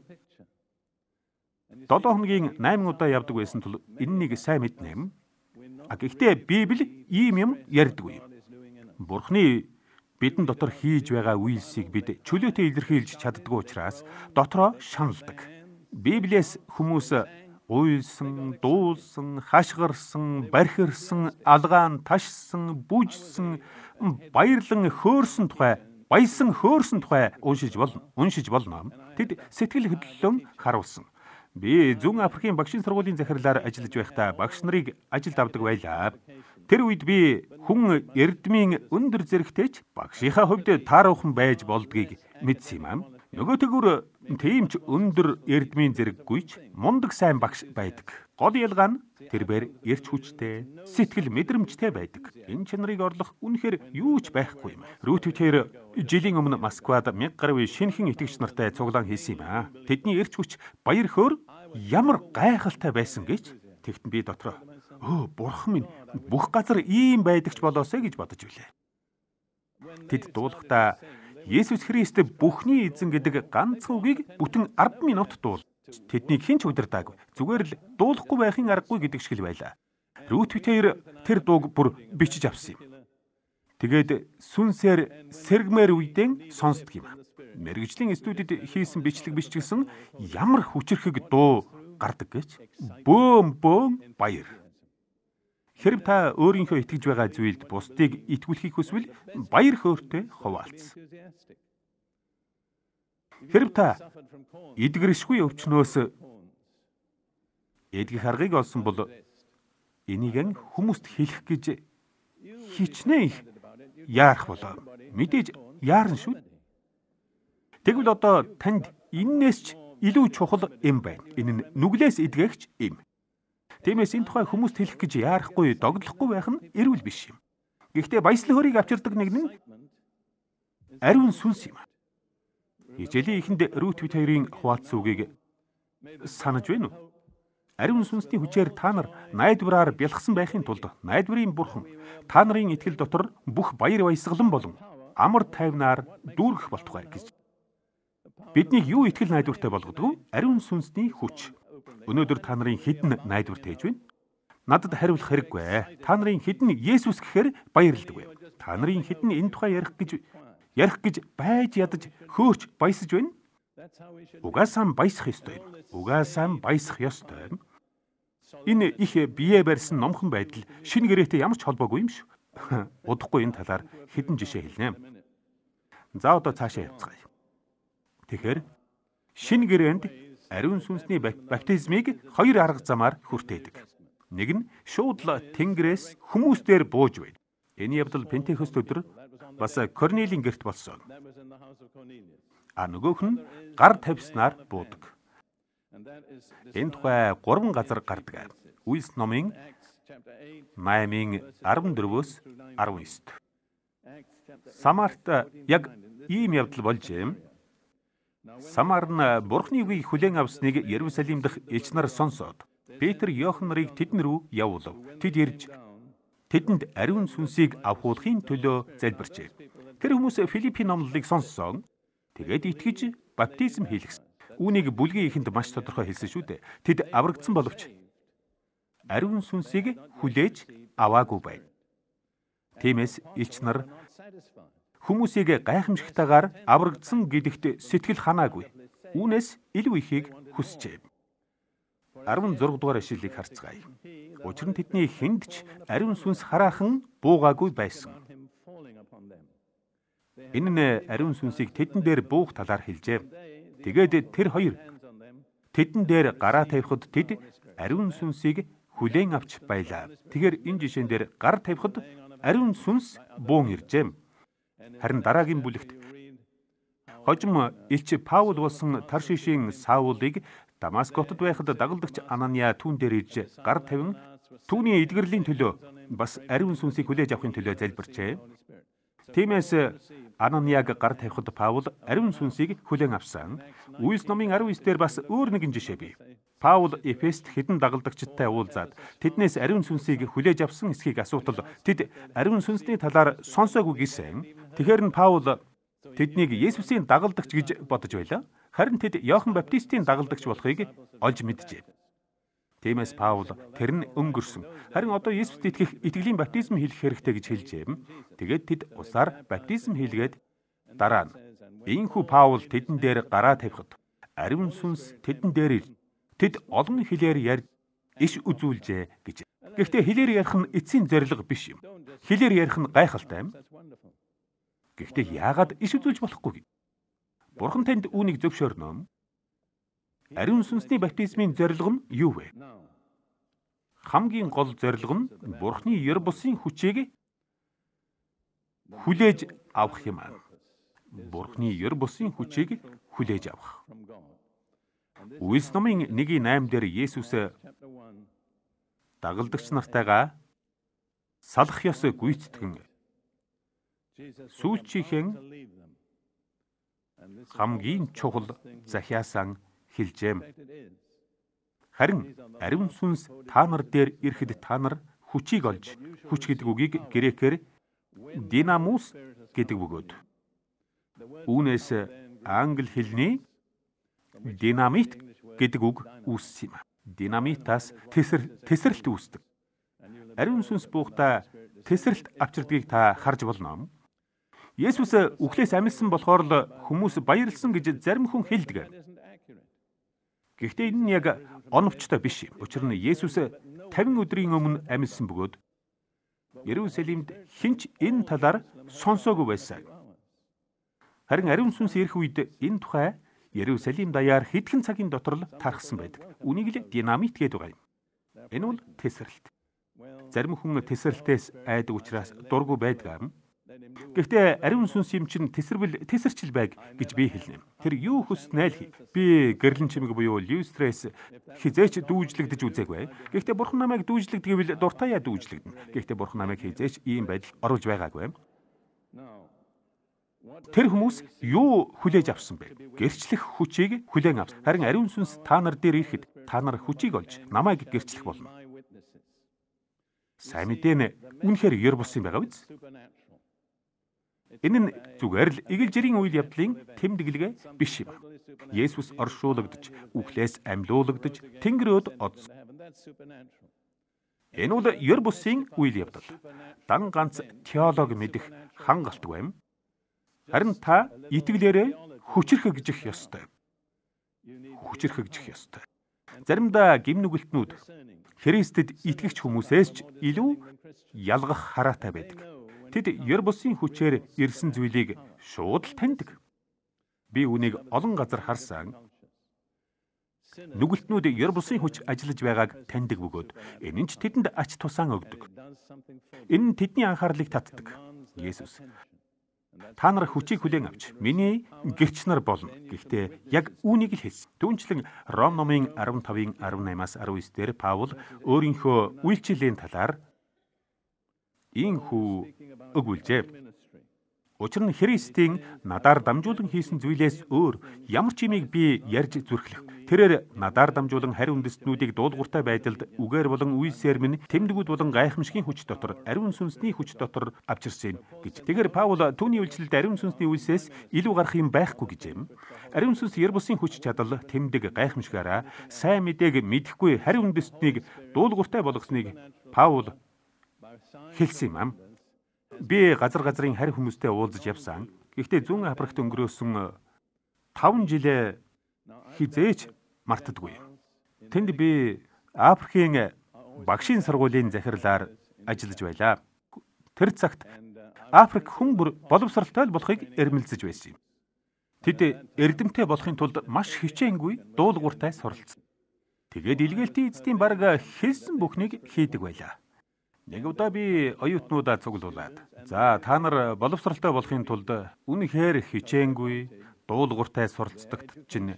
7 хоногийн 8 удаа явдаг байсан тул энэнийг сайн мэднэ юм. Гэхдээ Библи ийм юм ярьдаггүй. Бурхны бидэн дотор хийж байгаа үйлсийг бид чөлөөтэй илэрхийлж чаддгүй учраас дотроо шаналдаг. Библиэс хүмүүс уйлсан, дуулсан, хашгирсан, бархирсан, алгаан ташсан, бүжсэн, баярлан хөөрсөн тухай, баясан хөөрсөн тухай уншиж болно. Тэд сэтгэл хөдлөлөн харуулсан. Би Зүүн Африкийн багшийн сургуулийн захирлаар ажиллаж байхдаа багш нарыг ажилд авдаг байлаа. Тэр үед би хүн эрдмийн өндөр зэрэгтэйч багшийнхаа хувьд тааруухан байж болдгийг мэдсэн юм аа. Нөгөө тэгүр тийм ч өндөр эрдмийн зэрэггүйч мундаг сайн багш байдаг. Гол ялгаа нь тэрээр эрч хүчтэй, сэтгэл мэдрэмжтэй байдаг. Энэ чанарыг орлох үнэхээр юу ч байхгүй юм. Рүтвитер жилийн өмнө Москвад 1000 гаруй шинэхэн итгэгч нартай цуглаан хийсэн юм аа. Тэдний эрч хүч баяр хөөр ямар гайхалтай байсан гэж тэгтэн би дотроо бурхан минь бүх газар ийм байдаг ч болоосэй гэж бодож билээ. Тэд дуулахдаа Есүс Христ бүхний эзэн гэдэг ганцхан үгийг бүтэн 10 минут дуул. Тэднийг хэн ч удирдаагүй. Зүгээр л дуулахгүй байхын аргагүй гэдэг шиг л байлаа. Рүтвитер тэр дууг бүр бичиж авсан юм. Тэгээд сүнсээр сэргмээр үедэн сонсдог юм. Мэргэжлийн студид хийсэн бичлэг биш ч гэсэн ямар хүчрхэг дуу гардаг гэж. Бөөм баяр. Хэрв та өөрийнхөө итгэж байгаа зүйлд бусдыг итгүүлэхийг хүсвэл баяр хөөртэй хуваалц. Хэрв та эдгэршгүй өвчнөөс эдгэх аргыг олсон бол энийг хүмүүст хэлэх гэж хичнээн их яарах болоо. Мэдээж яарна шүү. Тэгвэл одоо танд энээс ч илүү чухал юм байна. Энэ нь нүглээс эдгэгч юм. Тиймээс энэ тухай хүмүүст хэлэх гэж яарахгүй, догдлохгүй байх нь эрүүл биш юм. Гэхдээ баяслах хөрийг авчирдаг нэг нь ариун сүнс юм. Хичээлийн эхэнд Рүтвитерийн хуваалцсан үгийг санаж байна уу? Ариун сүнсний хүчээр та нар найдвараар бялхсан байхын тулд найдварын бурхан та нарын итгэл дотор бүх баяр баясгалан болон амар тайвнаар дүүргэх болтугай гэж. Биднийг юу итгэл найдвартай болгодог вэ? Ариун сүнсний хүч. Өнөөдөр та нарын хэдэн найдвар тээж байна? Надад хариулах хэрэггүй. Та нарын хэдэн Есүс гэхээр баярлдаг вэ? Та нарын хэдэн энэ тухай ярих гэж байж ядаж хөөч баясаж байна? Угаасаа баясах ёстой юм. Угаасаа баясах ёстой юм. Энэ их бие барьсан номхон байдал шинэ гэрээтэй ямар ч холбоогүй юм шүү. Удахгүй энэ талаар хэдэн жишээ хэлнэ. За одоо цаашаа явцгаая. Тэгэхээр шинэ гэрээнд ариун сүнсний баптизмыг хоёр арга замаар хүртээдэг. Нэг нь шууд л Тэнгэрээс хүмүүстээр бууж байна. Энэ явдал Пентекост өдөр бас Корнелийн гэрт болсон. Нөгөөх нь гар тавьснаар буудаг. Энэ тухай 3 газар гардаг. Үйлс номын 8-ын 14-өөс 19-т. Самарт яг ийм явдал болжээ. Самар нь Бурхны үгийг хүлээн авсныг Иерусалим дахь элч нар сонсоод Петр, Иохан нарыг тэдэн рүү явуулав. Тэд ирж тэдэнд ариун сүнсийг авахуулахын төлөө залбирчээ. Тэр хүмүүс Филиппийн номлолыг сонссон. Тэгээд итгэж баптизм хийлгэсэн. Үүнийг бүлгийн эхэнд маш тодорхой хэлсэн шүү дээ. Тэд аврагдсан боловч ариун сүнсийг хүлээж аваагүй байна. Тиймээс элч нар хүмүүсийг гайхамшигтайгаар аврагдсан гэдэгт сэтгэл ханаагүй. Үүнээс илүү ихийг хүсжээ. 16 дугаар ишлэлийг харцгаая. Учир нь тэдний хэнд ч ариун сүнс хараахан буугаагүй байсан. Энэ нь ариун сүнсийг тэдэн дээр буух талаар хэлжээ. Тэгээд тэр хоёр тэдэн дээр гараа тавихад тэд ариун сүнсийг хүлээн авч байлаа. Тэгэхээр энэ жишээн дээр гар тавихад ариун сүнс буун иржээ. Харин дараагийн бүлэгт хожим элч Паул болсон Таршишийн Саулыг Дамаскотод байхад дагалдагч Анания түүн дээр ирж гар тавин түүний эдгэрлийн төлөө бас ариун сүнсийг хүлээж авахын төлөө залбирчээ. Тиймээс Ананияг гар тавихад Паул ариун сүнсийг хүлээн авсан. Үйлс номын 19 дээр бас өөр нэгэн жишээ бий. Паул Эфест хэдэн дагалдагчтай уулзаад тэднээс ариун сүнсийг хүлээж авсан эсхийг асуутал тэд ариун сүнсний талаар сонсоогүй гэсэн. Тэгэхээр нь Паул тэднийг Есүсийн дагалдагч гэж бодож байлаа. Харин тэд Иохан Баптистийн дагалдагч болохыг олж мэджээ. Тиймээс Паул тэр нь өнгөрсөн. Харин одоо Есүст итгэх итгэлийн баптизм хийх хэрэгтэй гэж хэлжээ. Тэгээд тэд усаар баптизм хийлгээд дараа нь ийхүү Паул тэдэн дээр гараа тавихад ариун сүнс тэдэн дээр ир. Тэд олон хэлээр ярьж иш үзүүлжээ гэж. Гэхдээ хэлээр ярих нь эцсийн зорилго биш юм. Хэлээр ярих нь гайхалтай юм. Гэхдээ яагаад иш үзүүлж болохгүй? Бурхан танд үүнийг зөвшөөрнө. Ариун сүнсний баптизмын зорилго нь юу вэ? Хамгийн гол зорилго нь Бурханы ёр бусын хүчийг хүлээж авах юм аа. Бурханы ёр бусын хүчийг хүлээж авах. Үйлс номын 1:8 дээр Есүс дагалдагч нартайгаа салах ёс гүйцэтгэн сүүлчийнхэн хамгийн чухал захиасан хэлжээ. Харин ариун сүнс та нар дээр ирэхэд та нар хүчийг олж, хүч гэдэг үгийг грекээр динамус гэдэг бөгөөд. Үүнээс англи хэлний динамит гэдэг үг үүссэн юм. Динамитаас тесрэлт үүсдэг. Ариун сүнс буухтаа тесрэлт авчирдгийг та харж болно. Есүс үхлээс амьсан болохоор л хүмүүс баярлсан гэж зарим хүн хэлдэг. Гэхдээ энэ нь яг оновчтой биш юм. Учир нь Есүс 50 өдрийн өмнө амьсан бөгөөд Иерусалимд хинч энэ талаар сонсоогүй байсан. Харин ариун сүнс ирэх үед энэ тухай Иерусалим даяар хэдхэн цагийн дотор л тархсан байдаг. Үнийг л динамит гэдэг байгаа юм. Энэ бол тесрэлт. Зарим хүн тесрэлтээс айдаг учраас дургүй байдаг. Гэхдээ ариун сүнс юм чинь тесэрчил байг гэж би хэлнэ. Тэр юу хүснэ л хий. Би гэрлэн чимэг буюу Льюстрес хизээч дүүжлэгдэж үзээгүй. Гэхдээ бурхан намайг дүүжлэгдэвэл дуртаяа дүүжлэгдэнэ. Гэхдээ бурхан намайг хизээч ийм байдал оруулж байгаагүй. Тэр хүмүүс юу хүлээж авсан бэ? Гэрчлэх хүчийг хүлээн авсан. Харин ариун сүнс та нар дээр ирэхэд та нар хүчийг олж намайг гэрчлэх болно. Сайн мэдээ нь үнэхээр ёр бус юм байгаа биз? Энэ нь зүгээр л игэл жирийн үйл явдлын тэмдэглэгээ биш юм. Есүс оршуулгадж, үхлээс амьлуулагдж, Тэнгэрөөд одсон. Энэ бол ёр бусын үйл явдал. Дан ганц теолог мэдэх хангалтгүй юм. Харин та итгэлээрээ хүчрхэгжих ёстой. Хүчрхэгжих ёстой. Заримдаа гимнүгэлтнүүд Христэд итгэгч хүмүүсээс ч илүү ялгах хараатай байдаг. Тэд ёр бусын хүчээр ирсэн зүйлийг шууд л таньдаг. Би үүнийг олон газар харсан. Нүгэлтнүүд ёр бусын хүч ажиллаж байгааг таньдаг бөгөөд энэ нь ч тэдэнд ач тусаан өгдөг. Энэ нь тэдний анхаарлыг татдаг. Есүс та нар хүчийг хүлээн авч миний гэрч нар болно. Гэхдээ яг үүнийг л хэлсэн. Түүнчлэн Ром номын 15-ын 18-аас 19 дээр Паул өөрийнхөө үйлчлэлийн талаар ийхүү өгүүлжээ. Учир нь Христийн надаар дамжуулан хийсэн зүйлээс өөр ямар ч юмыг би ярьж зүрхлэх. Тэрээр надаар дамжуулан харь үндэстнүүдийг дуулууртай байдалд үгээр болон үйлсээр минь тэмдгүүд болон гайхамшигын хүч дотор ариун сүнсний хүч дотор авчирсан гэж. Тэгэхээр Паул түүний үйлчлэлд ариун сүнсний үйлсээс илүү гарах юм байхгүй гэж юм. Ариун сүнс ёр бусын хүч чадал тэмдэг гайхамшигаараа сайн мэдээг мэдэхгүй харь үндэстнийг дуулууртай болгосныг Паул хэлсэн юм. Би газрын харь хүмүүстэй уулзаж явсан. Гэхдээ зүүн Африкт өнгөрөөсөн 5 жилээ хизээч мартдаггүй. Тэнд би Африкийн багшийн сургуулийн захирлаар ажиллаж байлаа. Тэр цагт Африк хүн бүр боловсралтай болохыг эрмэлзэж байсан юм. Тэд эрдэмтэй болохын тулд маш хичээнгүй дуулууртай суралцсан. Тэгээд илгээлтийн эзэдийн бараг хэлсэн бүхнийг хийдэг байлаа. Нэг удаа би оюутнуудаа цуглуулад, "За та нар боловсралтай болохын тулд үнэхээр хичээнгүй дуулууртай суралцдагт чинь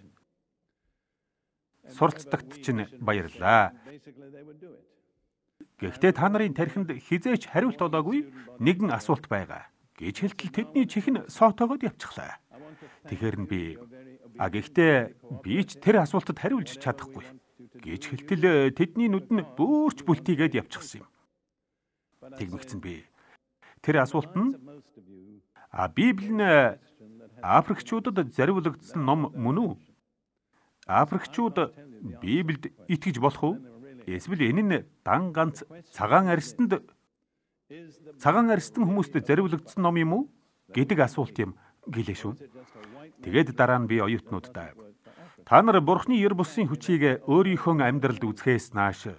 баярлалаа. Гэхдээ та нарын тархинд хизээч хариулт олоогүй нэгэн асуулт байгаа" гэж хэлтэл тэдний чихэн соотоогоод явчихлаа. Тэгэхээр нь гэхдээ би ч тэр асуултад хариулж чадахгүй гэж хэлтэл тэдний нүд нь бөөрч бүлтийгээд явчихсан юм. Тэгмэгцэн тэр асуулт нь Библи нь Африкчуудад зориулагдсан ном мөн үү? Африкчууд Библиэд итгэж болох уу? Эсвэл энэ нь дан ганц цагаан арьстан хүмүүст зориулагдсан ном юм уу? Гэдэг асуулт юм гэлээ шүү. Тэгээд дараа нь би оюутнуудтай "Та нар Бурхны ер бусын хүчийг өөрийнхөө амьдралд үзэхээс нааш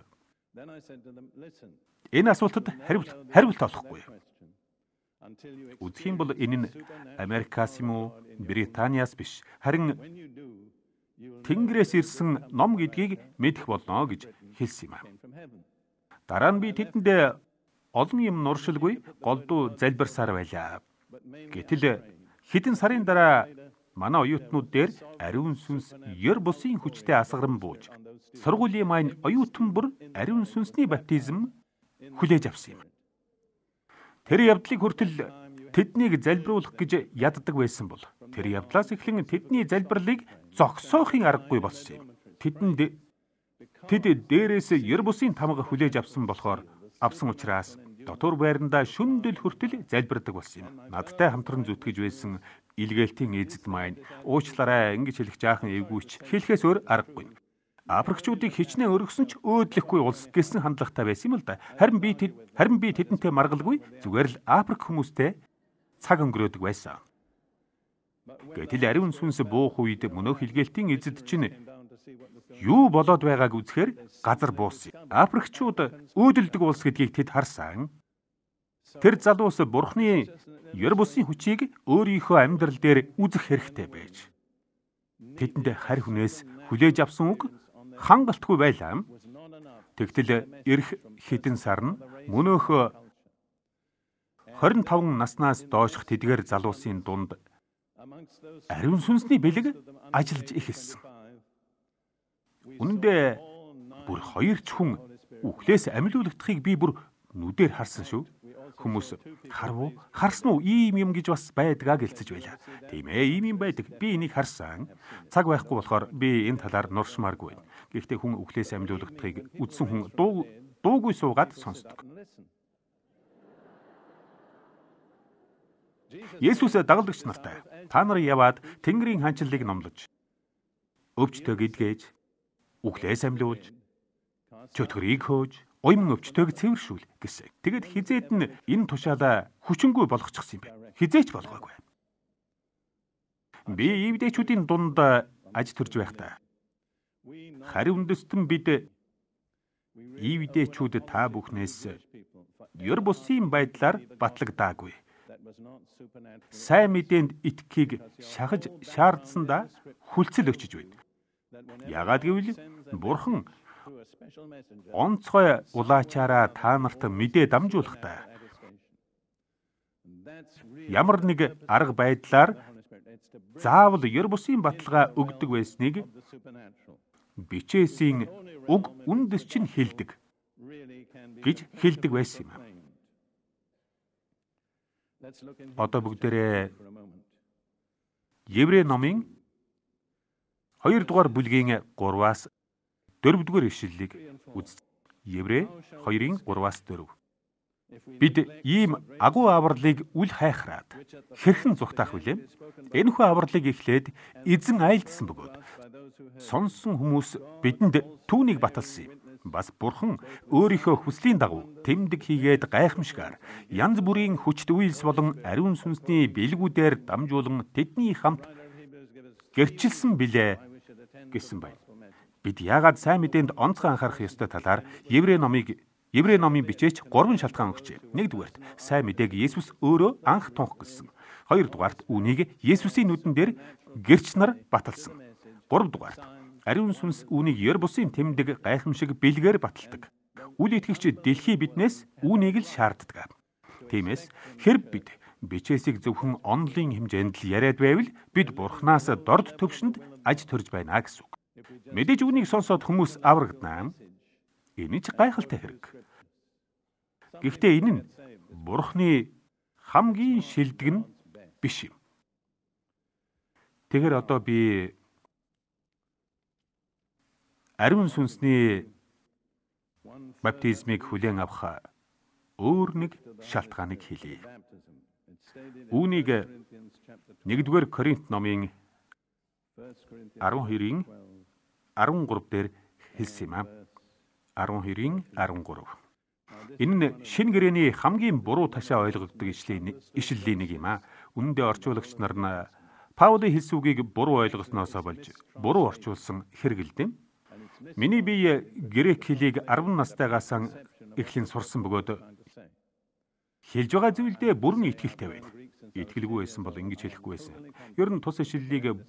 энэ асуултад хариулт олохгүй. Үзэх юм бол энэ нь Америкаас юм уу, Британиас биш, харин Тэнгэрээс ирсэн ном гэдгийг мэдэх болно" гэж хэлсэн юм аа. Дараа нь би тэдэнд олон юм нуршилгүй голдуу залбирсаар байлаа. Гэтэл хэдэн сарын дараа манай оюутнууд дээр ариун сүнс ер бусын хүчтэй асгаран бууж, сургуулийн маань оюутан бүр ариун сүнсний баптизм хүлээж авсан юм. Тэр явдлыг хүртэл тэднийг залбируулах гэж яддаг байсан бол тэр явдлаас эхлэн тэдний залбирлыг зогсоохын аргагүй болсон юм. Тэд дээрээс ер бусын тамга хүлээж авсан учраас дотор байрандаа шүмдэл хүртэл залбирдаг болсон юм. Надтай хамтран зүтгэж байсан илгээлтийн эзэд маань "Уучлаарай" ингэж хэлэх жаахан эвгүйч хэлэхээс өөр аргагүй. Африкчуудыг хичнээн өргөсөн ч өөдлөхгүй улс гэсэн хандлагатай байсан юм л да. Харин би тэдэнтэй маргалгүй зүгээр л Африк хүмүүстэй цаг өнгөрөөдөг байсан. Гэтэл ариун сүнс буух үед мөнөө илгээлтийн эзэд чинь юу болоод байгааг үзэхээр газар буусан. Африкчууд өөдөлдөг улс гэдгийг тэд харсан. Тэр залуус Бурхны ер бусын хүчийг өөрийнхөө амьдрал дээр үзэх хэрэгтэй байж. Тэдэнд харь хүнээс хүлээж авсан үг хангалтгүй байлаа. Тэгтэл эх хэдэн сар нь мөнөөх 25 наснаас доошх тэдгээр залуусын дунд ариун сүнсний бэлэг ажиллаж эхэлсэн. Үнэн дээр бүр 2 ч хүн үхлээс амьлуулагдахыг би бүр нүдээр харсан шүү. Хүмүүс харсан уу ийм юм гэж бас байдгаа гэлцэж байлаа. Тийм ээ, ийм юм байдаг. Би энийг харсан. Цаг байхгүй болохоор би энэ талаар нуршмааргүй. Гэхдээ хүн үхлээс амьлуулагдахыг үзсэн хүн дуугүй суугаад сонсдог. Есүс дагалдагч нартай "Та нар яваад Тэнгэрийн хаанчлалыг номлож, өвчтөг эдгээж, үхлээс амьлуулж, чөтгөрийг хөөж, уйман өвчтөг цэвэршүүл" гэсэн. Тэгэд хизээд нь энэ тушаалаа хүчингүй болгочихсон юм бэ. Хизээч болгоогүй. Би евдээчүүдийн дунд аж төрж байхдаа харин үндэстэн бид евдээчүүд та бүхнээс ер бусын байдлаар батлагдаагүй. Сайн мэдээнд итгэхийг шахаж шаардсандаа хүлцэл өчөж байна. Яагаад гэвэл Бурхан онцгой улаачаараа та нарт мэдээ дамжуулахдаа ямар нэг арга байдлаар заавал ер бусын баталгаа өгдөг байсныг бичээсийн уг үндэс чинь хэлдэг гэж хэлдэг байсан юм. Одоо бүгдээрээ Еврей номын 2 дугаар бүлгийн 3-аас 4 дугаар ишлэлийг үз. Еврей 2-ын 3-аас 4. Бид ийм агуу авралыг үл хайхраад хэрхэн зүгтаах вүлээ? Энэхүү авралыг эхлээд эзэн айлдсан бөгөөд сонсон хүмүүс бидэнд түүнийг баталсан юм. Бас Бурхан өөрийнхөө хүслийн дагуу тэмдэг хийгээд гайхамшигаар янз бүрийн хүчт үйлс болон ариун сүнсний бэлгүүдээр дамжуулан тэдний хамт гэрчилсэн билээ гэсэн байна. Бид яагаад сайн мэдээнд онцгой анхаарах ёстой талаар Еврей номын бичээч 3 шалтгаан өгчээ. Нэгдүгээрт сайн мэдээг Есүс өөрөө анх тунх гэлсэн. Хоёрдугаарт үүнийг Есүсийн нүдэн дээр гэрч нар баталсан. Гуравдугаарт ариун сүнс үүнийг ёр бусын тэмдэг гайхамшиг бэлгээр баталдаг. Үл итгэгч дэлхий биднээс үүнийг л шаарддаг. Тиймээс хэрв бид бичээсийг зөвхөн онлын хэмжээнд л яриад байвал бид Бурханаас дорд төвшөнд аж төрж байна гэсэн үг. Мэдээж үүнийг сонсоод хүмүүс аврагдана. Энэ ч гайхалтай хэрэг. Гэхдээ энэ нь Бурханы хамгийн шилдэг нь биш юм. Тэгэхээр одоо би ариун сүнсний баптизмыг хүлээн авах өөр нэг шалтгааныг хэлье. Үүнийг 1-р Коринт номын 12-ийн 13 дээр хэлсэн юм аа. 12-ийн 13. Энэ нь шинэ гэрээний хамгийн буруу ташаа ойлгогддог ишлэлийн нэг юм аа. Үнэн дээр орчуулагч нар нь Паулийн хэлсэн үгийг буруу ойлгосноосоо болж буруу орчуулсан хэрэгэлдэв. Миний бие грек хэлийг 10 настайгаас эхлэн сурсан бөгөөд хэлж байгаа зүйлдээ бүрэн итгэлтэй байна. Итгэлгүй байсан бол ингэж хэлэхгүй байсан. Ер нь тус ишлэлийг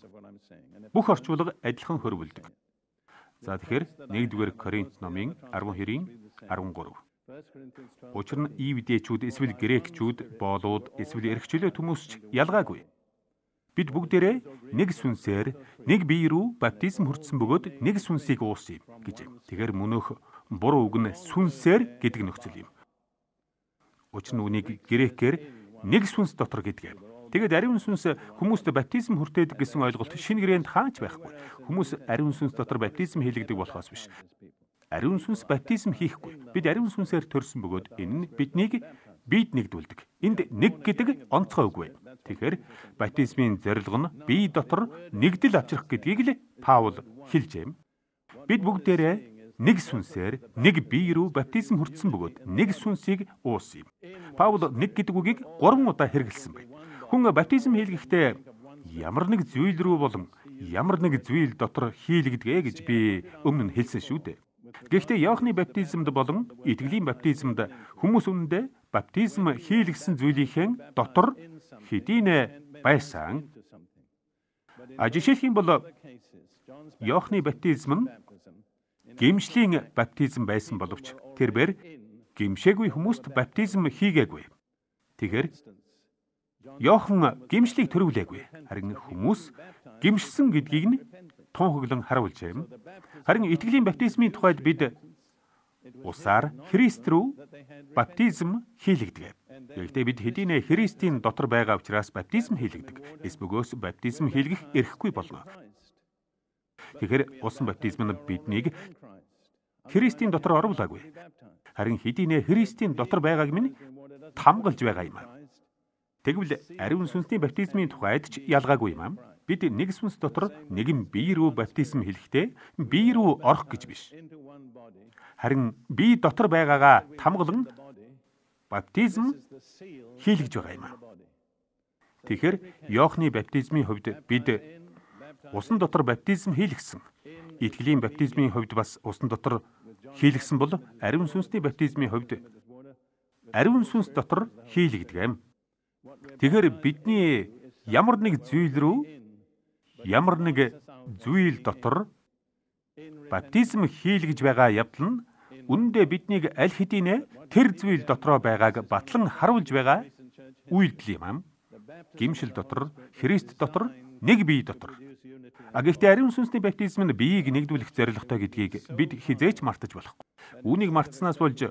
бүх орчуулга адилхан хөрвүүлдэг. За тэгэхээр 1-р Коринт номын 12-ийн 13. Учир нь ивдээчүүд эсвэл грекчүүд, боолууд эсвэл эрхчлөө хүмүүсч ялгаагүй. Бид бүгдээрээ нэг сүнсээр нэг бие рүү баптизм хүртсэн бөгөөд нэг сүнсийг уусан юм гэж. Тэгэхээр мөнөөх буруу үг нь сүнсээр гэдэг нөхцөл юм. Учир нь үнийг грекээр нэг сүнс дотор гэдэг. Тэгээд ариун сүнс хүмүүст баптизм хүртээдэг гэсэн ойлголт шинэ гэрээнд хаач байхгүй. Хүмүүс ариун сүнс дотор баптизм хийлэгдэг болохоос биш. Ариун сүнс баптизм хийхгүй. Бид ариун сүнсээр төрсөн бөгөөд энэ нь биднийг биед нэгдүүлдэг. Энд нэг гэдэг онцгой үг байна. Тэгэхээр баптизмын зорилго нь бие дотор нэгдэл авчрах гэдгийг л Паул хэлжээ. Бид бүгдээрээ нэг сүнсээр нэг бие рүү баптизм хүртсэн бөгөөд нэг сүнсийг уусан юм. Паул нэг гэдэг үгийг 3 удаа хэрэглэсэн байна. Хүн баптизм хийлгэхдээ ямар нэг зүйл рүү болон ямар нэг зүйл дотор хийлэгдэгэ гэж би өмнө нь хэлсэн шүү дээ. Гэхдээ Иохны баптизмд болон итгэлийн баптизмд хүмүүс үнэндээ баптизм хийлгсэн зүйлийнхээ дотор хэдийнэ байсан. Жишээлх юм бол Иохны баптизм нь гимшлийн баптизм байсан боловч тэрээр гимшээгүй хүмүүст баптизм хийгээгүй. Тэгэхээр Иохан гимшлийг төрүүлээгүй. Харин хүмүүс гимшсэн гэдгийг нь тунхаглан харуулжээ. Харин итгэлийн баптизмын тухайд бид усаар Христ рүү баптизм хийлэгдэг. Гэхдээ бид хэдийнэ Христийн дотор байгаа учраас баптизм хийлэгдэг. Эсбөгөөс баптизм хийлгэх эрхгүй болно. Тэгэхээр усан баптизм нь биднийг Христийн дотор оруулаагүй. Харин хэдийнэ Христийн дотор байгааг минь тамгалж байгаа юм. Тэгвэл ариун сүнсний баптизмын тухайд ч ялгаагүй юм. Бид нэг сүнс дотор нэгэн бие рүү баптизм хийлэхдээ бие рүү орох гэж биш. Харин бие дотор байгаагаа тамгалан баптизм хийлгэж байгаа юм. Тэгэхээр Иохны баптизмын хувьд бид усан дотор баптизм хийлгэсэн. Итгэлийн баптизмын хувьд бас усан дотор хийлгэсэн бол ариун сүнсний баптизмын хувьд ариун сүнс дотор хийлэгдэг. Тэгэхээр бидний ямар нэг зүйл дотор баптизм хийлгэж байгаа явдал нь үнэндээ биднийг аль хэдийнэ тэр зүйл дотроо байгааг батлан харуулж байгаа үйлдэл юм. Гимшил дотор, Христ дотор, нэг бие дотор. Гэхдээ ариун сүнсний баптизм нь биеийг нэгдүүлэх зорилготой гэдгийг бид хизээч мартаж болохгүй. Үүнийг мартснаас болж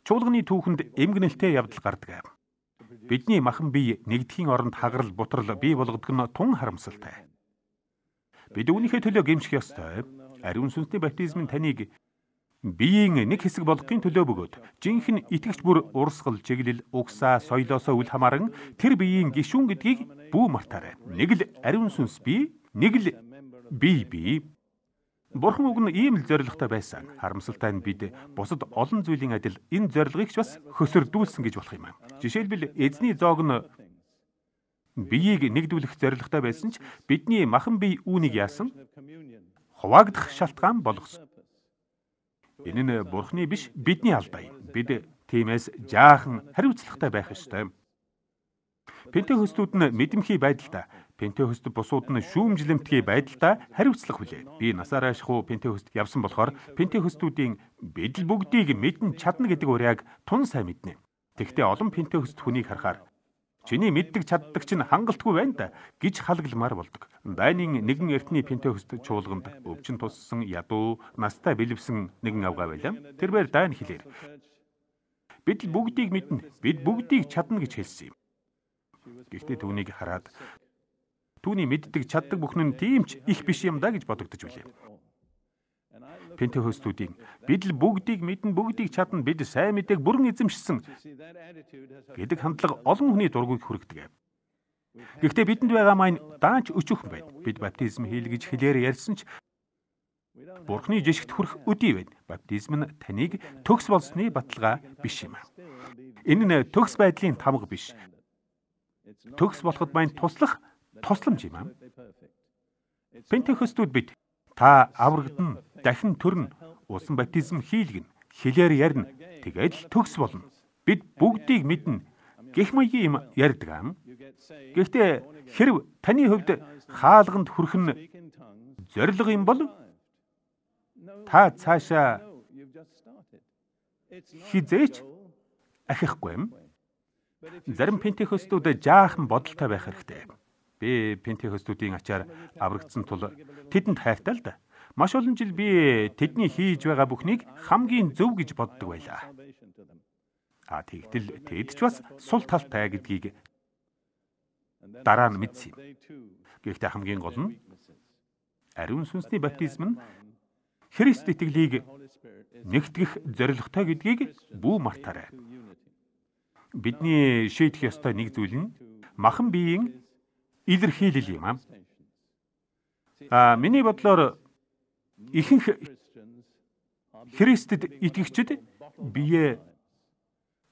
чуулганы түүхэнд эмгэнэлтэй явдал гардаг. Бидний махан бие нэгдэхийн оронд хагарал, бутрал бий болгодог нь тун харамсалтай. Бид үүнийхээ төлөө гэмших ёстой. Ариун сүнсний баптизм нь таныг биеийн нэг хэсэг болгохын төлөө бөгөөд жинхэнэ итгэгч бүр урсгал, чиглэл, угсаа, соёлоосоо үл хамааран тэр биеийн гишүүн гэдгийг бүү мартаарай. Нэг л ариун сүнс бие, нэг л бие. Бурхан үг нь ийм л зоригтой байсан. Харамсалтай нь бид бусад олон зүйлийн адил энэ зорилгыг ч бас хөсөрдүүлсэн гэж болох юм. Жишээлбэл эзний зоог нь биеийг нэгдүүлэх зорилготой байсан ч бидний махан бие үүнийг яасан? хуваагдах шалтгаан болгосон. Энэ нь Бурхны биш, бидний алдаа юм. Бид тиймээс жаахан хариуцлагатай байх ёстой. Пентекостууд нь мэдэмхий байдалтай, Пентекост бусууд нь шүүмжлэмтгий байдалтай хариуцлага хүлээ. Би насаараа шахуу Пентекост явсан болохоор Пентекостуудын бид л бүгдийг мэдэн чадна гэдэг уриаг тун сайн мэднэ. Тэгвэл олон Пентекост хүнийг харахаар чиний мэддэг чаддаг чинь хангалтгүй байна да гэж халагламар болдог. Дайнын нэгэн эртний Пентекост чуулганд өвчин туссан ядуу настай бэлэвсэн нэгэн авгаа байлаа. Тэрээр Дайн хэлээр бид л бүгдийг мэднэ, бид бүгдийг чадна гэж хэлсэн юм. Гэхдээ түүнийг хараад түүний мэддэг чаддаг бүхэн нь тийм ч их биш юм да гэж бодогдож билээ. Пентекостуудын бид л бүгдийг мэднэ, бүгдийг чадна, бид сайн мэдээг бүрэн эзэмшсэн гэдэг хандлага олон хүний дургүйг хүргэдэг. Гэхдээ бидэнд байгаа маань даанч өчүүхэн байна. Бид баптизм хийл гэж хэлээр ярьсан ч Бурхны жишгт хүрэх өдий байна. Баптизм нь таныг төгс болсны баталгаа биш юм. Энэ нь төгс байдлын тамга биш. Төгс болоход маань туслах тусламж юм. Пентекостууд бид та аврагдана, дахин төрнө, усан баптизм хийлгэнэ, хэлээр ярина, тэгээд л төгс болно. Бид бүгдийг мэднэ гэх маягийн юм ярьдаг ам. Гэхдээ хэрв таны хувьд хаалганд хүрэх нь зориг юм бол та цаашаа хизээч ахихгүй юм. Зарим Пентекостууд жаахан бодолтой байх хэрэгтэй. Би Пентекостуудын ачаар аврагдсан тул тэдэнд хайртай л да. Маш олон жил би тэдний хийж байгаа бүхнийг хамгийн зөв гэж боддог байлаа. Тэгтэл тэд ч бас сул талтай гэдгийг дараа нь мэдсэн юм. Гэхдээ хамгийн гол нь ариун сүнсний баптизм нь Христ итгэлийг нэгтгэх зорилготой гэдгийг бүү мартаарай. Бидний шийдэх ёстой нэг зүйл нь махан биеийн илэрхийлэл юм. Миний бодлоор ихэнх Христэд итгэгчид бие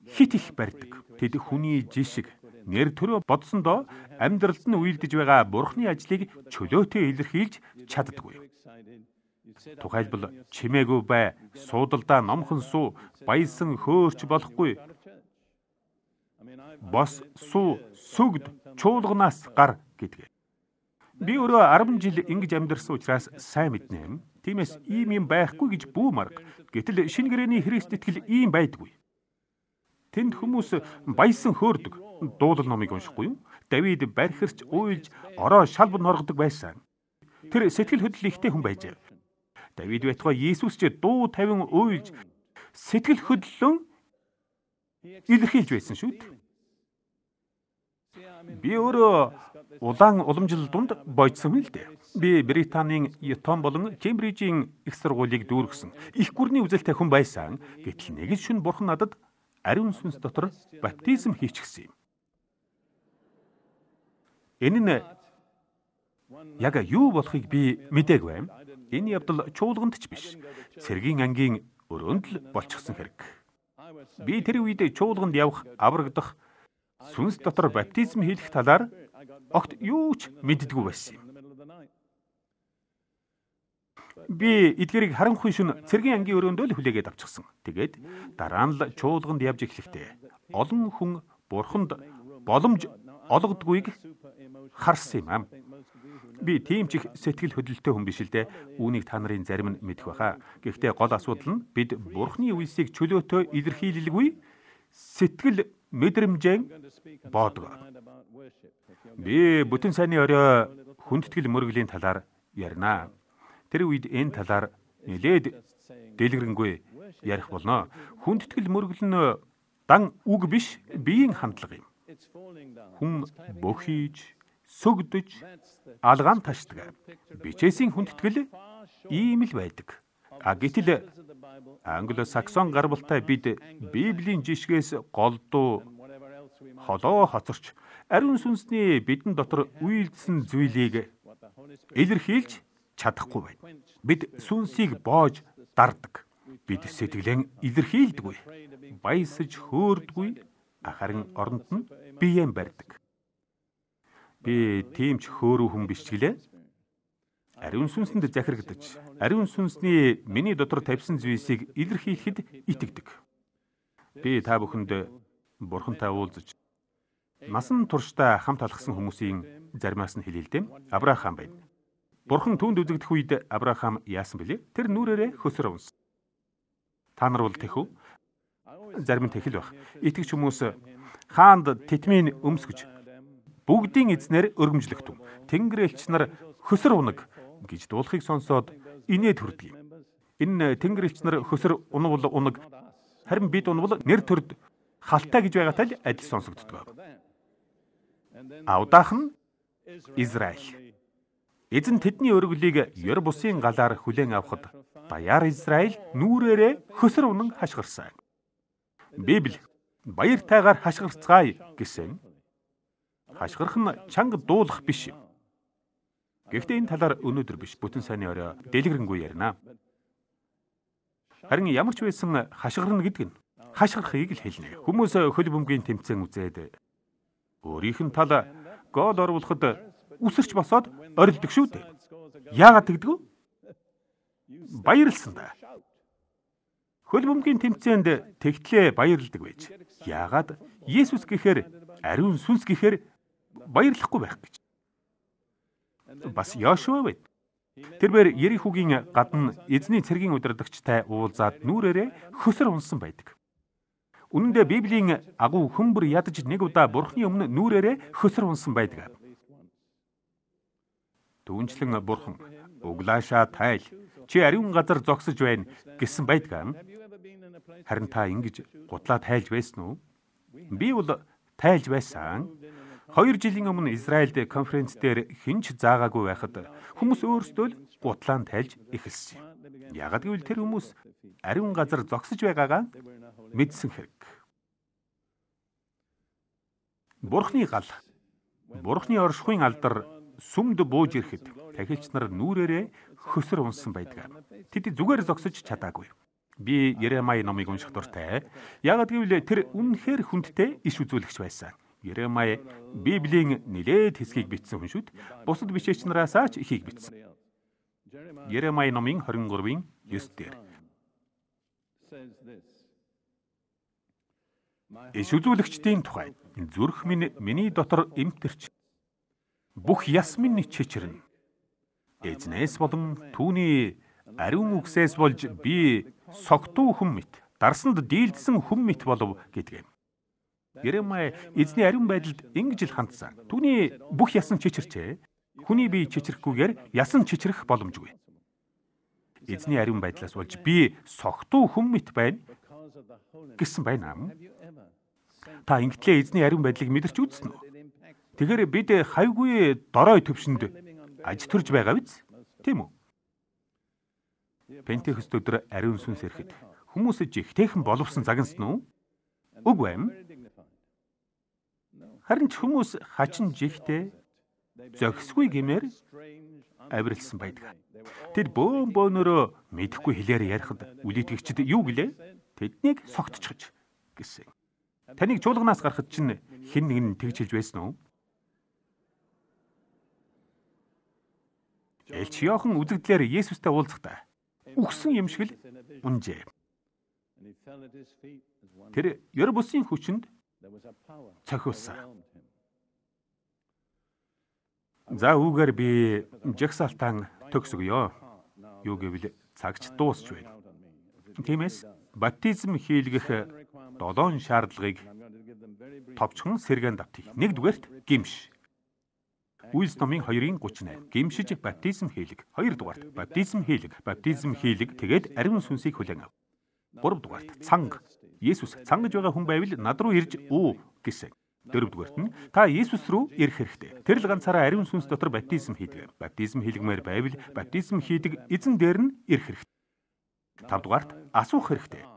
хит их барьдаг. Тэд хүний жишг нэр төрөө бодсондоо амьдралд нь үйлдэж байгаа Бурхны ажлыг чөлөөтэй илэрхийлж чаддаггүй. Тухайлбал чимээгүй бай, суудалдаа номхон суу, баясан хөөрч болохгүй. Бос суу сүгд чуулганаас гар гэдэг. Би өөрөө 10 жил ингэж амьдарсан учраас сайн мэднэ. Тиймээс ийм юм байхгүй гэж бүү марга. Гэтэл шинэ гэрээний Христ итгэл ийм байдаггүй. Тэнд хүмүүс баясан хөөрдөг, дуулал номыг уншихгүй юу? Давид барьхарч уйлж ороо шалбар норгодог байсан. Тэр сэтгэл хөдлөл ихтэй хүн байжээ. Давид байтугай Иесус ч дуу тавин уйлж сэтгэл хөдлөлөн илэрхийлж байсан шүү дээ. Би өөрөө улаан уламжлал дунд бойдсон юм л дээ. Би Британийн Ютон болон Кембрижийн их сургуулийг дүүргэсэн. Их гүрний үзэлтэй хүн байсан. Гэтэл нэг шөнө Бурхан надад ариун сүнс дотор баптизм хийчихсэн юм. Энэ нь яг юу болохыг би мэдээгүй. Энэ явдал чуулганд ч биш. Цэргийн ангийн өрөөнд л болчихсон хэрэг. Би тэр үед чуулганд явах, аврагдах, сүнс дотор баптизм хийх талаар огт юу ч мэддэггүй байсан юм. Би эдгэрийг харанхуй шөнө цэргийн ангийн өрөөндөө л хүлээгээд авчихсан. Тэгээд дараа нь л чуулганд явж эхлэхдээ олон хүн Бурханд боломж олгодгүйг харсан юм. Би тийм ч их сэтгэл хөдлөлтөй хүн биш л дээ. Үүнийг та нарын зарим нь мэдэх байхаа. Гэхдээ гол асуудал нь бид Бурхны үеийг чөлөөтэй илэрхийлэлгүй сэтгэл мэдрэмжэн боодгоо. Би бүтэн сайнны орой хүндэтгэл мөргөлийн талаар ярина. Тэр үед энэ талаар нэлээд дэлгэрэнгүй ярих болно. Хүндэтгэл мөргөл нь дан үг биш, биеийн хандлага юм. Хүн бөхийж, сүгдэж, алгаан ташдаг. Бичээсийн хүндэтгэл ийм л байдаг. Гэтэл англо-саксон гарбалтай бид Библийн жишгээс голдуу, холоо хоцорч, ариун сүнсний бидэн дотор үйлдсэн зүйлийг илэрхийлж чадахгүй байна. Бид сүнсийг боож дардаг. Бид сэтгэлэн илэрхийлдэггүй, баясаж хөөрдөггүй, харин оронд нь биеэн барьдаг. Би тийм ч хөөрүү хүн биш ч гэлээ. Ариун сүнсэнд захирагдаж, ариун сүнсний миний дотор тавьсан зүйлсийг илэрхийлэхэд итгэдэг. Би та бүхэнд Бурхантай уулзаж насан туршдаа хамт алхсан хүмүүсийн заримаас нь хэлээ л дээ. Авраам байна. Бурхан түүнд үзэгдэх үед Авраам яасан бэлээ? Тэр нүрээрээ хөсөр унсан. Та нар бол тэхүү? Зарим нь тэхэл байх. Итгэж хүмүүс хаанд титмийн өмсгөж бүгдийн эзнэр өргөмжлөгтөн. Тэнгэрэлч нар хөсөр унаг гэж дуулахыг сонсоод инээд хүрдэг юм. Энэ тэнгэрэлч нар хөсөр унавал унаг, харин бид унавал нэр төрд халтай гэж байгаатай л адил сонсогддог. Удаах нь Израиль. Эзэн тэдний өргөлийг ёр бусын галаар хүлээн авахд даяар Израиль нүрээрээ хөсөр унан хашгирсан. Библи баяртайгаар хашгирцгаая гэсэн. Хашгирах нь чанга дуулах биш. Гэхдээ энэ талаар өнөөдөр биш, бүтэн сайнны орой дэлгэрэнгүй ярина. Харин ямар ч байсан хашгирна гэдэг нь хашгирахыг л хэлнэ. Хүмүүс хөл бөмбөгийн тэмцээн үзээд өөрийнх нь тал гол оруулахад үсэрч босоод орилдог шүү дээ. Яагаад тэгдэг вэ? Баярлсан да. Хөл бөмбөгийн тэмцээнд тэгтлээ баярлдаг байж. Яагаад? Есүс гэхээр, ариун сүнс гэхээр баярлахгүй байх гэж. Бас Йошуа байд. Тэрээр Ерихогийн гадна эзний цэргийн удирдагчтай уулзаад нүрээрээ хөсөр унсан байдаг. Үнэн дээр Библийн агуу хөмбөр ядаж нэг удаа Бурхны өмнө нүрээрээ хөсөр унсан байдаг. Түүнчлэн Бурхан углаашаа тайл, чи ариун газар зогсож байна гэсэн байдаг. Харин та ингэж гутлаа тайлж байсан уу? Би бол тайлж байсан. 2 жилийн өмнө Израильд конференц дээр хинч заагаагүй байхад хүмүүс өөрсдөө л гутлаан тайлж эхэлсэн. Яагад гэвэл тэр хүмүүс ариун газар зогсож байгаагаа мэдсэн хэрэг. Бурхны гал, Бурхны оршихуйн алдар сүмд бууж ирэхэд тахилч нар нүрээрээ хөсөр унсан байдаг. Тэд зүгээр зогсож чадаагүй. Би Еремай номыг унших дуртай. Яагад гэвэл тэр үнэхээр хүндтэй иш үзүүлэгч байсан. Еремай Библийн нэлээд хэсгийг бичсэн хүн шүү дээ. Бусад бичээч нараасаа ч ихийг бичсэн. Еремай номын 23-ийн 9 дээр. Иш үзүүлэгчдийн тухай зүрх минь миний дотор эмтэрч бүх яс минь чичрэн. Эзнээс болон түүний ариун үгсээс болж би согтуу хүм мэт, дарсанд дийлдсэн хүм мэт болов гэдэг юм. Еремай эзний ариун байдалд ингэж л хандсан. Түүний бүх ясан чичирчээ. Хүний бие чичрэхгүйгээр ясан чичрэх боломжгүй. Эзний ариун байдлаас болж би согтуу хүм мэт байна гэсэн байна. Та ингэтлээ эзний ариун байдлыг мэдэрч үзсэн үү? Тэгэхээр бид хавьгүй дорой төвшөнд аж төрж байгаа биз? Тийм үү? Пентекост өдөр ариун сүнс ирэхэд хүмүүс жигтэйхэн боловсон загнасан уу? Үгүй юм. Харин ч хүмүүс хачин жигтэй зохисгүй гэмээр авиралсан байдаг. Тэд бөөнөрөө мэдэхгүй хэлээр ярихад үлийтгэгчд юу гэлээ? Тэднийг согтчихж гэсэн. Таныг чуулганаас гарахад чинь хэн нэг нь тэгж хэлж байсан уу? Элч Иохан үзэгдлээр Есүстэй уулзахдаа үхсэн юм шиг л унжээ. Тэр ёр бусын хүчинд цохиулсан. За үүгээр би жагсаалтан төгсгөё. Юу гэвэл цагч дуусч байна. Тиймээс баптизм хийлгэх 7 шаардлагыг товчхон сэргээн давтъя. Нэгдүгээрт гимш. Үйлс номын 2:38. Гимшиж баптизм хийлэг. 2 дугаарт баптизм хийлэг. Баптизм хийлэг тэгээд ариун сүнсийг хүлээн ав. 3 дугаарт цанга. Есүс цангаж байгаа хүн байвал над руу ирж уу гэсэн. 4 дугаарт нь та Есүс рүү ирэх хэрэгтэй. Тэр л ганцаараа ариун сүнс дотор баптизм хийдэг. Баптизм хийлгмээр байвал баптизм хийдэг эзэн дээр нь ирэх хэрэгтэй. 5 дугаарт асуух хэрэгтэй.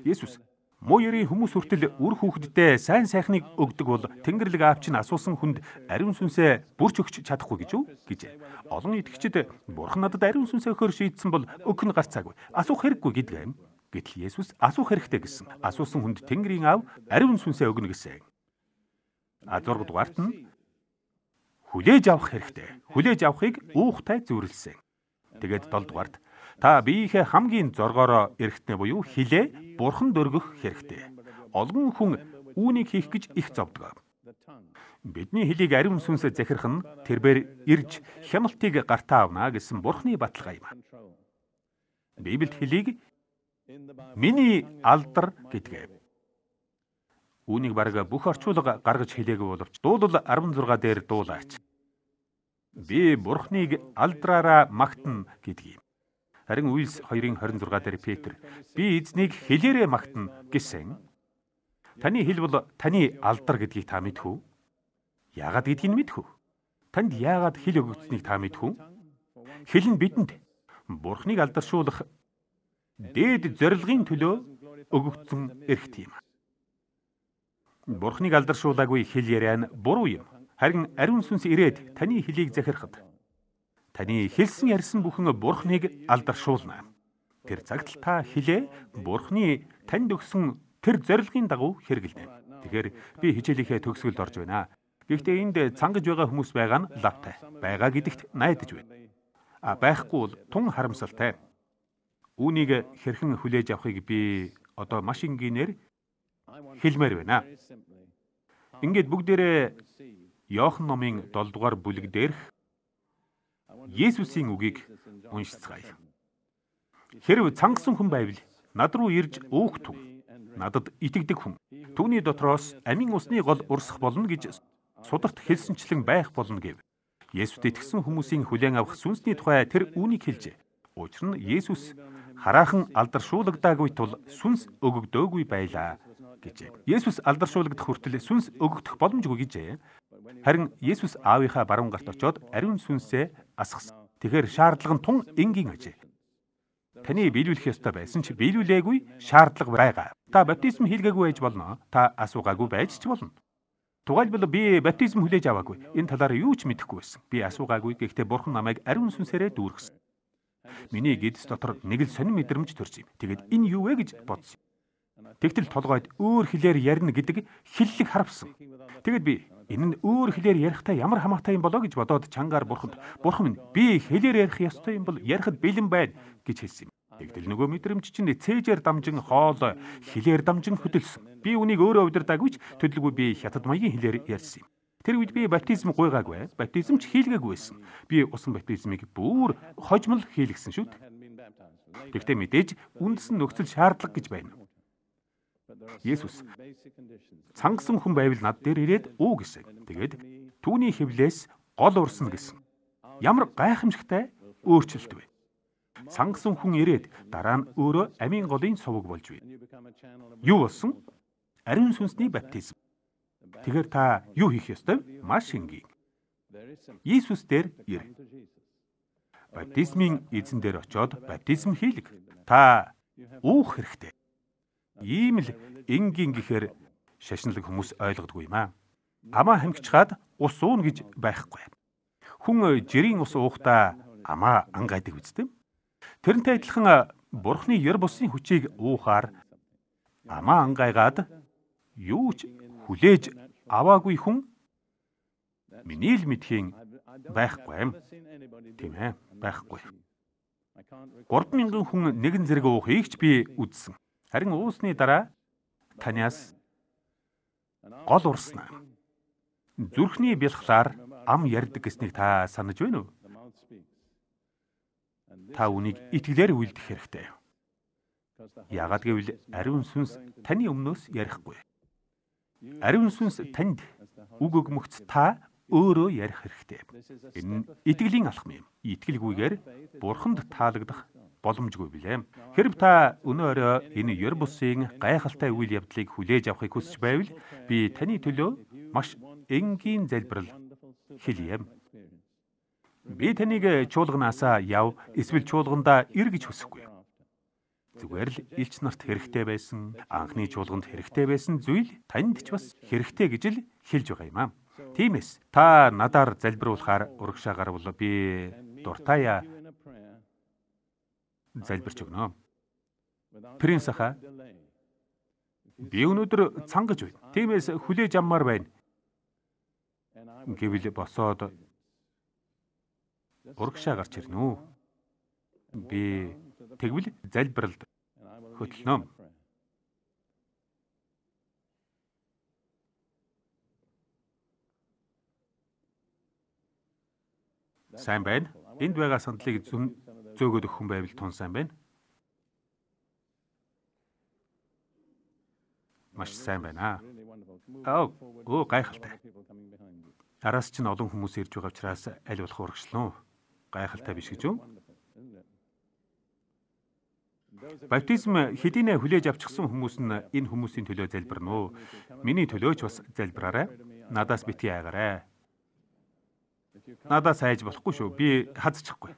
Есүс муу ярийн хүмүүс хүртэл үр хүүхэддээ сайн сайхныг өгдөг бол Тэнгэрлэг аав чинь асуусан хүнд ариун сүнсээ бүрч өгч чадахгүй гэж үү? гэж. Олон итгэгчид Бурхан надад ариун сүнсээ өгөхөөр шийдсэн бол өгөх нь гарцаагүй. Асуух хэрэггүй гэдэг юм. Гэтэл Есүс асуух хэрэгтэй гэсэн. Асуусан хүнд Тэнгэрийн аав ариун сүнсээ өгнө гэсэн. 6 дугаарт нь хүлээж авах хэрэгтэй. Хүлээж авахыг уухтай зөвөрлсөн. Тэгээд 7 дугаарт та биеийнхээ хамгийн зоргоороо эргэтнэ буюу хилээ бурханд өргөх хэрэгтэй. Олон хүн үүнийг хийх гэж их зовдөг. Бидний хилийг ариун сүнсээр захирах нь тэрээр ирж хяналтыг гартаа авна гэсэн бурхны баталгаа юм. Библиэд хилийг миний алдар гэдгээ. Үүнийг бараг бүх орчуулга гаргаж хэлээгүй боловч дуулал 16 дээр дуулаач. Би бурхныг алдраараа магтана гэдгийг. Харин Үйлс 2:26 дээр Петр би эзнийг хэлээрээ магтана гэсэн. Таны хэл бол таны алдар гэдгийг та мэдхүү. Яагаад гэдгийг мэдхүү. Танд яагаад хэл өгөгдсөнийг та мэдхүү. Хэл нь бидэнд бурхныг алдаршуулах дээд зорилгын төлөө өгөгдсөн эрхт юм. Бурхныг алдаршуулаагүй хэл яриа нь буруу юм. Харин ариун сүнс ирээд таны хэлийг захирахад таны хэлсэн ярьсан бүхэн бурхныг алдаршуулна. Тэр цагт л та хэлээ бурхны танд өгсөн тэр зорилгын дагуу хэрэглэнэ. Тэгэхээр би хичээлийнхээ төгсгөлд орж байна. Гэхдээ энд цангаж байгаа хүмүүс байгаа нь лавтай. Байгаа гэдэгт найдаж байна. Байхгүй бол тун харамсалтай. Үүнийг хэрхэн хүлээж авахыг би одоо маш энгийнээр хэлмээр байна. Ингээд бүгдээрээ Иохан номын 7 дугаар бүлэг дээрх Есүсийн үгийг уншицгаая. Хэрв цангасан хүн байвал над руу ирж өөхтөв. Надад итгэдэг хүн түүний дотроос амин усны гол урсах болно гэж сударт хэлсэнчлэн байх болно гэв. Есүст итгэсэн хүмүүсийн хүлээн авах сүнсний тухай тэр үүнийг хэлжээ. Учир нь Есүс хараахан алдаршуулгадаагүй тул сүнс өгөгдөөгүй байлаа гэжээ. Есүс алдаршуулгадах хүртэл сүнс өгөгдөх боломжгүй гэжээ. Харин Есүс аавынхаа баруун гарт очоод ариун сүнсээ асгасан. Тэгэхээр шаардлага нь тун энгийн ажээ. Таны биелүүлэх ёстой байсан ч биелүүлээгүй шаардлага байгаа. Та баптизм хийлгээгүй байж болно. Та асуугаагүй байж ч болно. Тугайлбал би баптизм хүлээж аваагүй. Энэ талаар юу ч мэдэхгүй байсан. Би асуугаагүй. Гэхдээ Бурхан намайг ариун сүнсээрээ дүүргэсэн. Миний гэдэс дотор нэг л сонин мэдрэмж төрж юм. Тэгээд энэ юу вэ гэж бодсон. Тэгтэл толгойд өөр хэлээр ярина гэдэг хиллэг харвсан. Тэгэд би энэ нь өөр хэлээр ярихтаа ямар хамаатай юм болоо гэж бодоод чангаар Бурханд Бурхан минь би хэлээр ярих ёстой юм бол ярихад бэлэн байна гэж хэлсэн юм. Тэгтэл нөгөө мэдрэмж чинь цээжээр дамжин хоол хэлээр дамжин хөдөлсөн. Би үнийг өөрөө удирдаагүй ч төдөлгүй би хятад маягийн хэлээр ярьсан юм. Тэр үед би баптизм гуйгаагүй. Баптизм ч хийлгээгүй байсан. Би усан баптизмыг бүр хожмол хийлгсэн шүү дээ. Гэхдээ мэдээж үндсэн нөхцөл шаардлага гэж байна. Есүс цангасан хүн байвал над дээр ирээд уу гэсэн. Тэгээд түүний хэвлээс гол урсна гэсэн. Ямар гайхамшигтай өөрчлөлт вэ? Цангасан хүн ирээд дараа нь өөрөө амийн голын сувг болж байна. Юу болсон? Ариун сүнсний баптизм. Тэгэхээр та юу хийх ёстой? Маш энгийн. Иесус дээр ир. Баптизмын эзэн дээр очоод баптизм хийлэг. Та уух хэрэгтэй. Ийм л энгийн гэхээр шашинлаг хүмүүс ойлгодгүй юм аа. Амаа хамгичгаад ус уун гэж байхгүй. Хүн жирийн ус уухтаа амаа ангайдаг үстэй. Тэрнтэй адилхан Бурхны ёр бусын хүчийг уухаар амаа ангайгаад юу ч хүлээж аваагүй хүн миний л мэдхийн байхгүй юм. Тийм ээ, байхгүй. 3,000 хүн нэгэн зэрэг уухыг ч би үзсэн. Харин уусны дараа танаас гол урснаа. Зүрхний бэлхлаар ам ярьдаг гэснийг та санаж байна уу? Та үнийг итгэлээр үйлдэх хэрэгтэй. Яагаад гэвэл ариун сүнс таны өмнөөс ярихгүй. Ариун сүнс танд үг өгмөгц та өөрөө ярих хэрэгтэй. Энэ итгэлийн алхам юм. Итгэлгүйгээр Бурханд таалагдах боломжгүй билээ. Хэрв та өнөө орой энэ ёр бусын гайхалтай үйл явдлыг хүлээж авахыг хүсэж байвал би таны төлөө маш энгийн залбирал хэлье. Би таныг чуулганаасаа яв эсвэл чуулгандаа ир гэж хүсэхгүй. Зүгээр л элч нарт хэрэгтэй байсан, анхны чуулганд хэрэгтэй байсан зүйл танд ч бас хэрэгтэй гэж л хэлж байгаа юм аа. Тиймээс та надаар залбируулахаар урагшаа гарвал би дуртаяа залбирч өгнө. Принц аха. Би өнөөдөр цангаж байна. Тиймээс хүлээж авмаар байна. гэвэл босоод урагшаа гарч ирнэ үү? Би тэгвэл залбиралд хөтлөнө. Сайн байна. Энд байгаа сандлыг зөөгөөд өгөх хүн байвал тун сайн байна. Маш сайн байна. Гайхалтай. Араас чинь олон хүмүүс ирж байгаа учраас аль болох урагшлаа. Гайхалтай биш гэж үү? Баптизм хэдийнэ хүлээж авчихсан хүмүүс нь энэ хүмүүсийн төлөө залбирна уу? Миний төлөө ч бас залбираарай. Надаас битгий айгаарай. Надаас айж болохгүй шүү. Би хазчихгүй.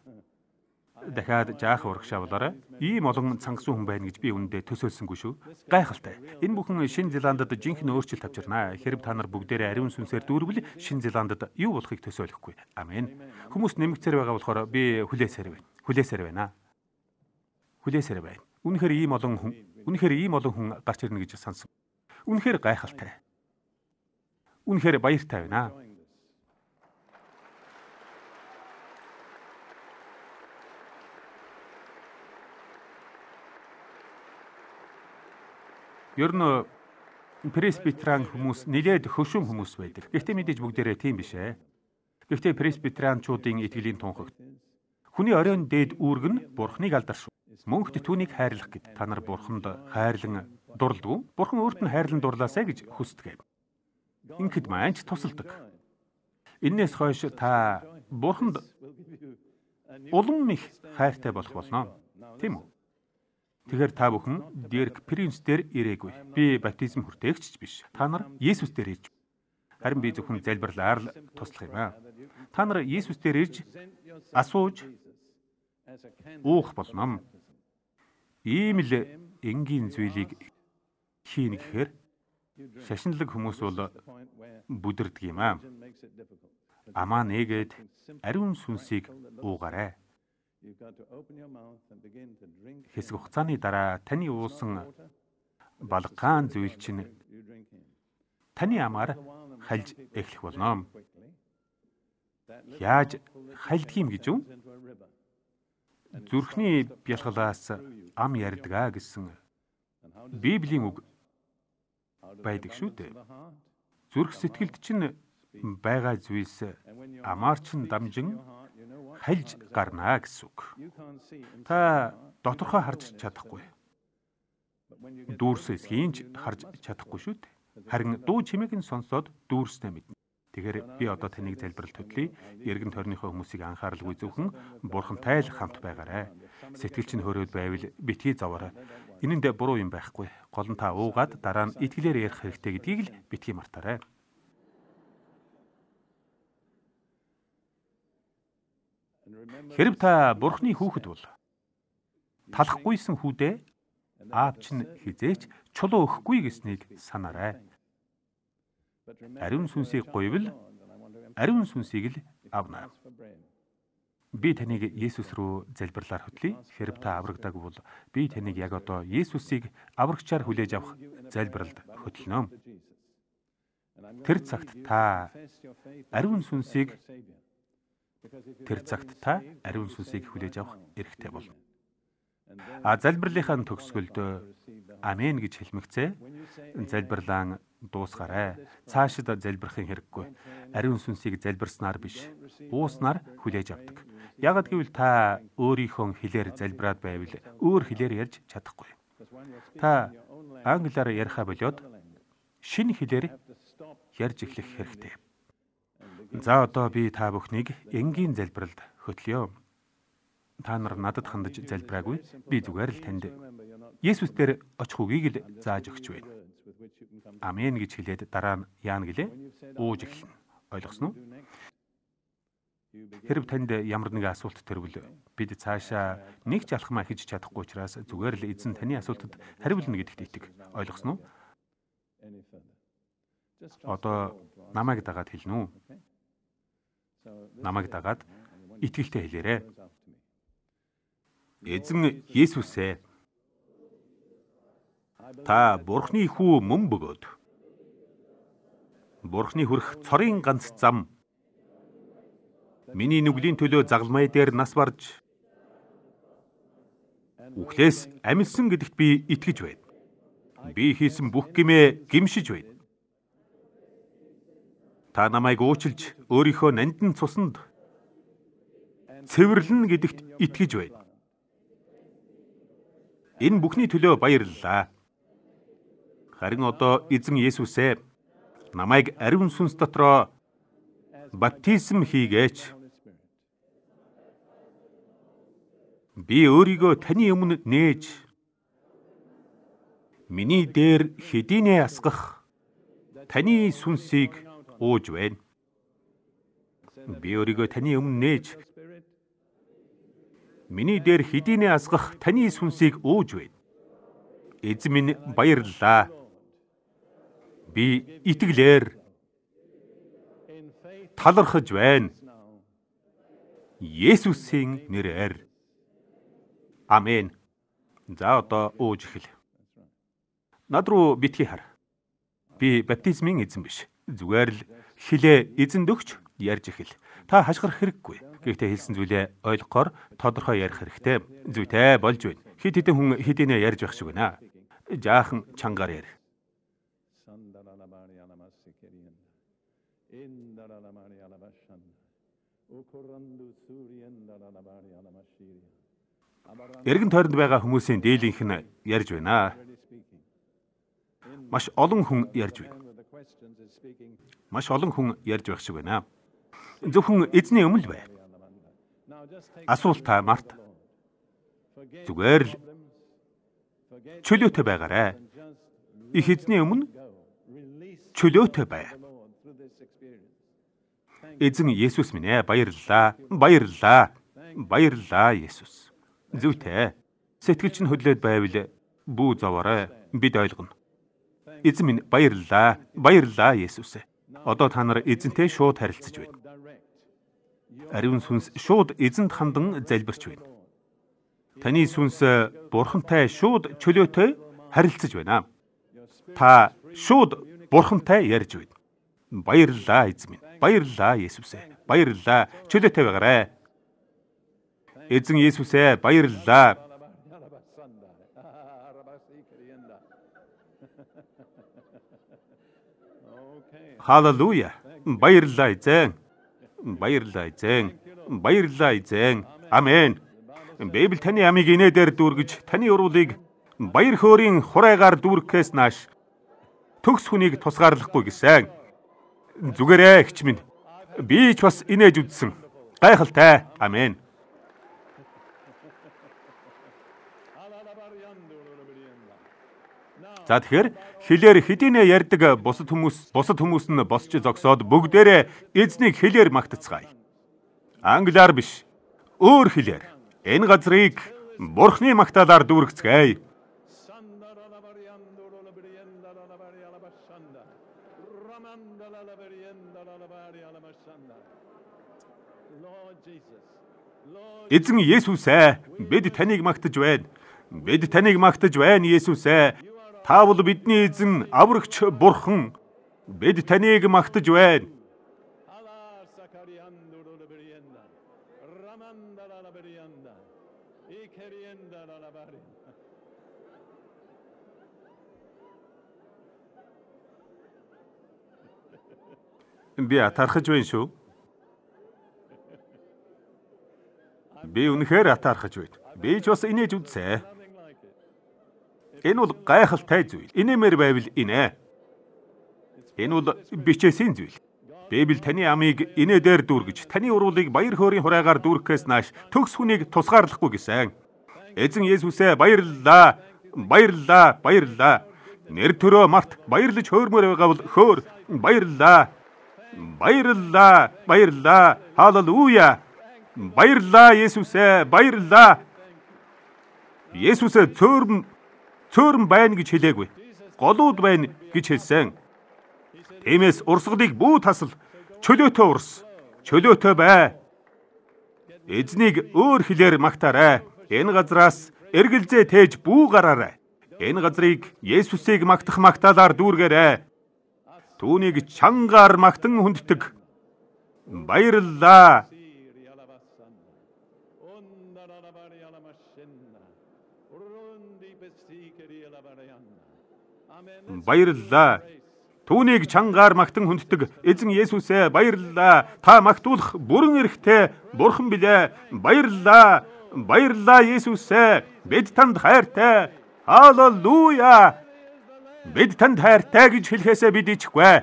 Дахиад жаахан урагшаа болоорой. Ийм олон цангасан хүн байна гэж би үүндээ төсөөлсөнгүй шүү. Гайхалтай. Энэ бүхэн Шинэ Зеландад жинхэнэ өөрчлөлт авчирнаа. Хэрэв та нар бүгдээрээ ариун сүнсээр дүүрвэл Шинэ Зеландад юу болохыг төсөөлөхгүй. Амен. Хүмүүс нэмэгцээр байгаа болохоор би хүлээсээр байна. Үнэхээр ийм олон хүн гарч ирнэ гэж сансан. Үнэхээр гайхалтай. Үнэхээр баяртай байна. Ер нь пресбитериан хүмүүс нэлээд хөшүүн хүмүүс байдаг. Гэхдээ мэдээж бүгдээрээ тийм биш ээ. Гэхдээ пресбитерианчуудын итгэлийн тунхагт хүний оройн дээд үүрэг нь Бурхныг алдарш. Мөнхөд түүнийг хайрлах гэд та нар Бурханд хайрлан дурладгүй. Бурхан өөрт нь хайрлан дурлаасай гэж хүсдэг. Ингээд маанч тусалдаг. Иннээс хойш та Бурханд улам их хайртай болох болно. Тийм үү? Тэгэхээр та бүхэн Дерек Принц дээр ирээгүй. Би баптизм хүртээгч биш. Та нар Есүс дээр ирж. Харин би зөвхөн залбирлаар л туслах юм аа. Та нар Есүс дээр ирж асууж уух болно. Ийм л энгийн зүйлийг хийн гэхээр шашинлаг хүмүүс бол бүдэрдэг юм аа. Амаа нээгээд ариун сүнсийг уугаарай. Хэсэг хугацааны дараа таны уусан балгаан зүйл чинь таны амаар хальж эхлэх болно. Яаж хальдгийм гэж үү? Зүрхний бялгалаас ам ярьдгаа гэсэн Библийн үг байдаг шүү дээ. Зүрх сэтгэлд чинь байгаа зүйлс амаар чинь дамжин хальж гарнаа гэсэн үг. Та доторхоо харж чадахгүй. Дүүрс эсхийн ч харж чадахгүй шүү дээ. Харин дуу чимээг нь сонсоод дүүрснээ мэднэ. Тэгэхээр би одоо таныг залбиралд хөтлөе. Эргэн тойрныхоо хүмүүсийг анхааралгүй зөвхөн Бурхантай л хамт байгаарай. Сэтгэл чинь хөрөөд байвал битгий зовоорой. Энэнд буруу юм байхгүй. Гол нь та уугаад дараа нь итгэлээр ярих хэрэгтэй гэдгийг л битгий мартаарай. Хэрэв та Бурхны хүүхэд бол талахгүйсэн хүүдээ аав чинь хизээч чулуу өгөхгүй гэснийг санаарай. Ариун сүнсийг гуйвал ариун сүнсийг л авна. Би таныг Есүс рүү залбирлаар хөтлөе. Хэрэв та аврагдаг бол би таныг яг одоо Есүсийг аврагчаар хүлээж авах залбиралд хөтлөнө. Тэр цагт та ариун сүнсийг хүлээж авах эрхтэй болно. Залбирлынхаа төгсгөлд амен гэж хэлмэгцээ. Залбирлаа дуусгаарай. Цаашид залбирахын хэрэггүй. Ариун сүнсийг залбирснаар биш, ууснаар хүлээж авдаг. Ягд гэвэл та өөрийнхөө хэлээр залбираад байвал өөр хэлээр ярьж чадахгүй. Та англиар ярихаа болоод шинэ хэлээр ярьж эхлэх хэрэгтэй. За одоо би та бүхнийг энгийн залбиралд хөтлөё. Та нар надад хандаж залбираагүй. Би зүгээр л танд Есүс дээр очих үгийг л зааж өгч байна. Амен гэж хэлээд дараа нь яана гэлээ ууж эхэлнэ. Ойлгосноо? Хэрэв танд ямар нэгэн асуулт төрвөл бид цаашаа нэг ч алхмаа хийж чадахгүй учраас зүгээр л эзэн таны асуултад хариулна гэдэгт итэг. Ойлгосноо? Одоо намайг дагаад хэлнэ үү? Намайг дагаад итгэлтэй хэлээрэй. Эзэн Есүс ээ. Та Бурхны хүү мөн бөгөөд Бурхны хүрэх цорын ганц зам. Миний нүглийн төлөө загалмай дээр нас барж үхлээс амьдсан гэдэгт би итгэж байна. Би хийсэн бүх гэмээ гимшиж байна. Та намайг уучилж өөрийнхөө нандин цуснд цэвэрлэн гэдэгт итгэж байна. Энэ бүхний төлөө баярлалаа. Харин одоо эзэн Есүсээ намайг ариун сүнс дотроо баптизм хийгээч. Би өөрийгөө таны өмнө нээж миний дээр хэдийнэ асгах таны сүнсийг ууж байна. Би өөрийгөө таны өмнө нээж миний дээр хэдийнэ асгах таны сүнсийг ууж байна. Эзэн минь баярлалаа. Би итгэлээр талархаж байна. Есүсийн нэрээр. Амен. За одоо ууж эхэл. Над руу битгий хар. Би баптизмын эзэн биш. Зүгээр л хилээ эзэнд өгч ярьж эхэл. Та хашгирах хэрэггүй. Гэхдээ хэлсэн зүйлээ ойлгохоор тодорхой ярих хэрэгтэй. Зүйтэй болж байна. Хит хитэн хүн хэдийнэ ярьж байх шиг байна. Жаахан чангаар ярь. Эргэн тойронд байгаа хүмүүсийн дийлийнх нь ярьж байна. Маш олон хүн ярьж байна. Маш олон хүн ярьж байх шиг байна. Зөвхөн эзний өмнө бай. Асуулт та Март. Зүгээр л чөлөөтэй байгаарай. Их эзний өмнө чөлөөтэй бай. Эзэн Есүс минь ээ, баярлалаа. Баярлалаа. Баярлалаа Есүс. Зүйтэй. Сэтгэл чинь хөдлөөд байвал бүү зовоорой. Бид ойлгоно. Эзэн минь баярлалаа. Баярлалаа Есүс. Одоо та нар эзэнтэй шууд харилцаж байна. Ариун сүнс шууд эзэнд хандан залбирч байна. Таны сүнс Бурхантай шууд чөлөөтэй харилцаж байна. Та шууд Бурхантай ярьж байна. Баярлалаа эзэн минь. Баярлалаа Есүс. Баярлалаа. Чөлөөтэй байгаарай. Эзэн Есүсээ баярлалаа. Халелуя. Баярлалаа эзэн. Баярлалаа эзэн. Баярлалаа эзэн. Амен. Библи таны амийг инээдээр дүүргэж, таны урвалыг баяр хөөрийн хурайгаар дүүргэхээс нааш төгс хүнийг тусгаарлахгүй гэсэн. Зүгээрээ эгч минь. Би ч бас инээж үзсэн. Гайхалтай. Амен. За тэгэхээр хэлээр хэдийнэ ярьдаг бусад хүмүүс нь босч зогсоод бүгдээрээ эзнийг хэлээр магтацгаая. Англиар биш, өөр хэлээр энэ газрыг Бурхны магтаалаар дүүргэцгээе. Эзэн Есүс ээ, бид таныг магтаж байна. Бид таныг магтаж байна, Есүс ээ. Та бол бидний эзэн, аврагч Бурхан. Бид таныг магтаж байна. Би атархаж байна шүү. Би үнэхээр атархаж байна. Би ч бас инээж үзье. Энэ бол гайхалтай зүйл. Инээмэр байвал инээ. Энэ бол бичээсийн зүйл. Библи таны амийг инээдээр дүүргэж, таны урвалыг баяр хөөрийн хурайгаар дүүргэхээс нааш төгс хүнийг тусгаарлахгүй гэсэн. Эзэн Есүсээ баярлалаа. Баярлалаа. Баярлалаа. Нэр төрөө Март баярлаж хөөрмөр байгаа бол хөөр. Баярлалаа. Баярлалаа. Баярлалаа. Халелуя. Баярлалаа Есүсээ. Баярлалаа. Есүсээ цөөрөн байна гэж хэлээгүй. Голууд байна гэж хэлсэн. Тиймээс урсгалыг бүү тасал чөлөөтэй урс. Чөлөөтэй бай. Эзнийг өөр хэлээр магтаарай. Энэ газраас эргэлзээ тээж бүү гараарай. Энэ газрыг Есүсийг магтах магтаалаар дүүргээрэй. Түүнийг чангаар магтан хүнддэг. Баярлалаа. Баярлалаа. Түүнийг чангаар магтан хүнддэг эзэн Есүсээ баярлалаа. Та магтуулах бүрэн эрхтэй Бурхан билээ. Баярлалаа. Баярлалаа Есүсээ. Бид танд хайртай. Халелуя. Бид танд хайртай гэж хэлэхээсээ бид ичихгүй.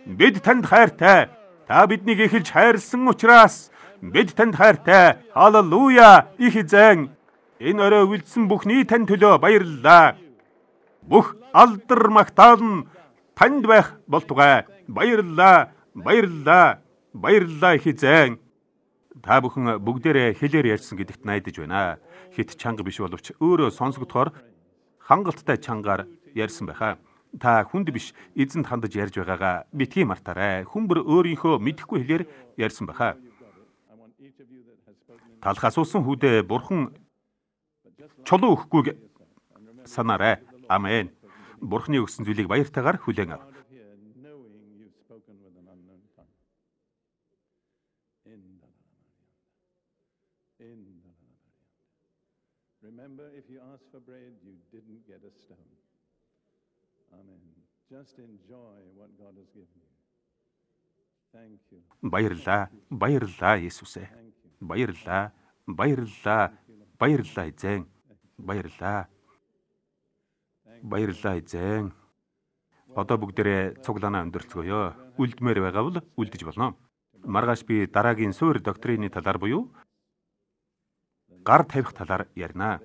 Бид танд хайртай. Та биднийг эхэлж хайрлсан учраас бид танд хайртай. Халелуя. Их эзэн. Энэ орой үлдсэн бүхний тань төлөө баярлалаа. Бүх алдар магтаал нь танд байх болтугай. Баярлалаа. Баярлалаа. Баярлалаа их эзэн. Та бүхэн бүгдээрээ хэлээр ярьсан гэдэгт найдаж байна. Хит чанга биш боловч өөрөө сонсогдохоор хангалттай чангаар ярьсан байхаа. Та хүнд биш эзэнд хандаж ярьж байгаагаа битгий мартаарай. Хүн бүр өөрийнхөө мэдэхгүй хэлээр ярьсан байхаа. Талхаас уусан хүүдээ Бурхан чулуу өгөхгүйг санаарай. Амен. Бурханы өгсөн зүйлийг баяртайгаар хүлээн ав. Remember, if you ask for bread, you didn't get a stone. Amen. Just enjoy what God has given you. Thank you. Баярлалаа. Баярлалаа Есүсээ. Баярлалаа. Баярлалаа. Баярлалаа эзэн. Баярлалаа. Баярлалаа эзэн. Одоо бүгдээрээ цуглаанаа өндөрцгөөё. Үлдмээр байгаа бол үлдэж болно. Маргааш би дараагийн суур доктрины талаар буюу гар тавих талаар ярина.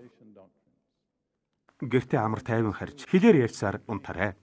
Гэртээ амар тайван харж хэлээр ярьсаар унтаарай.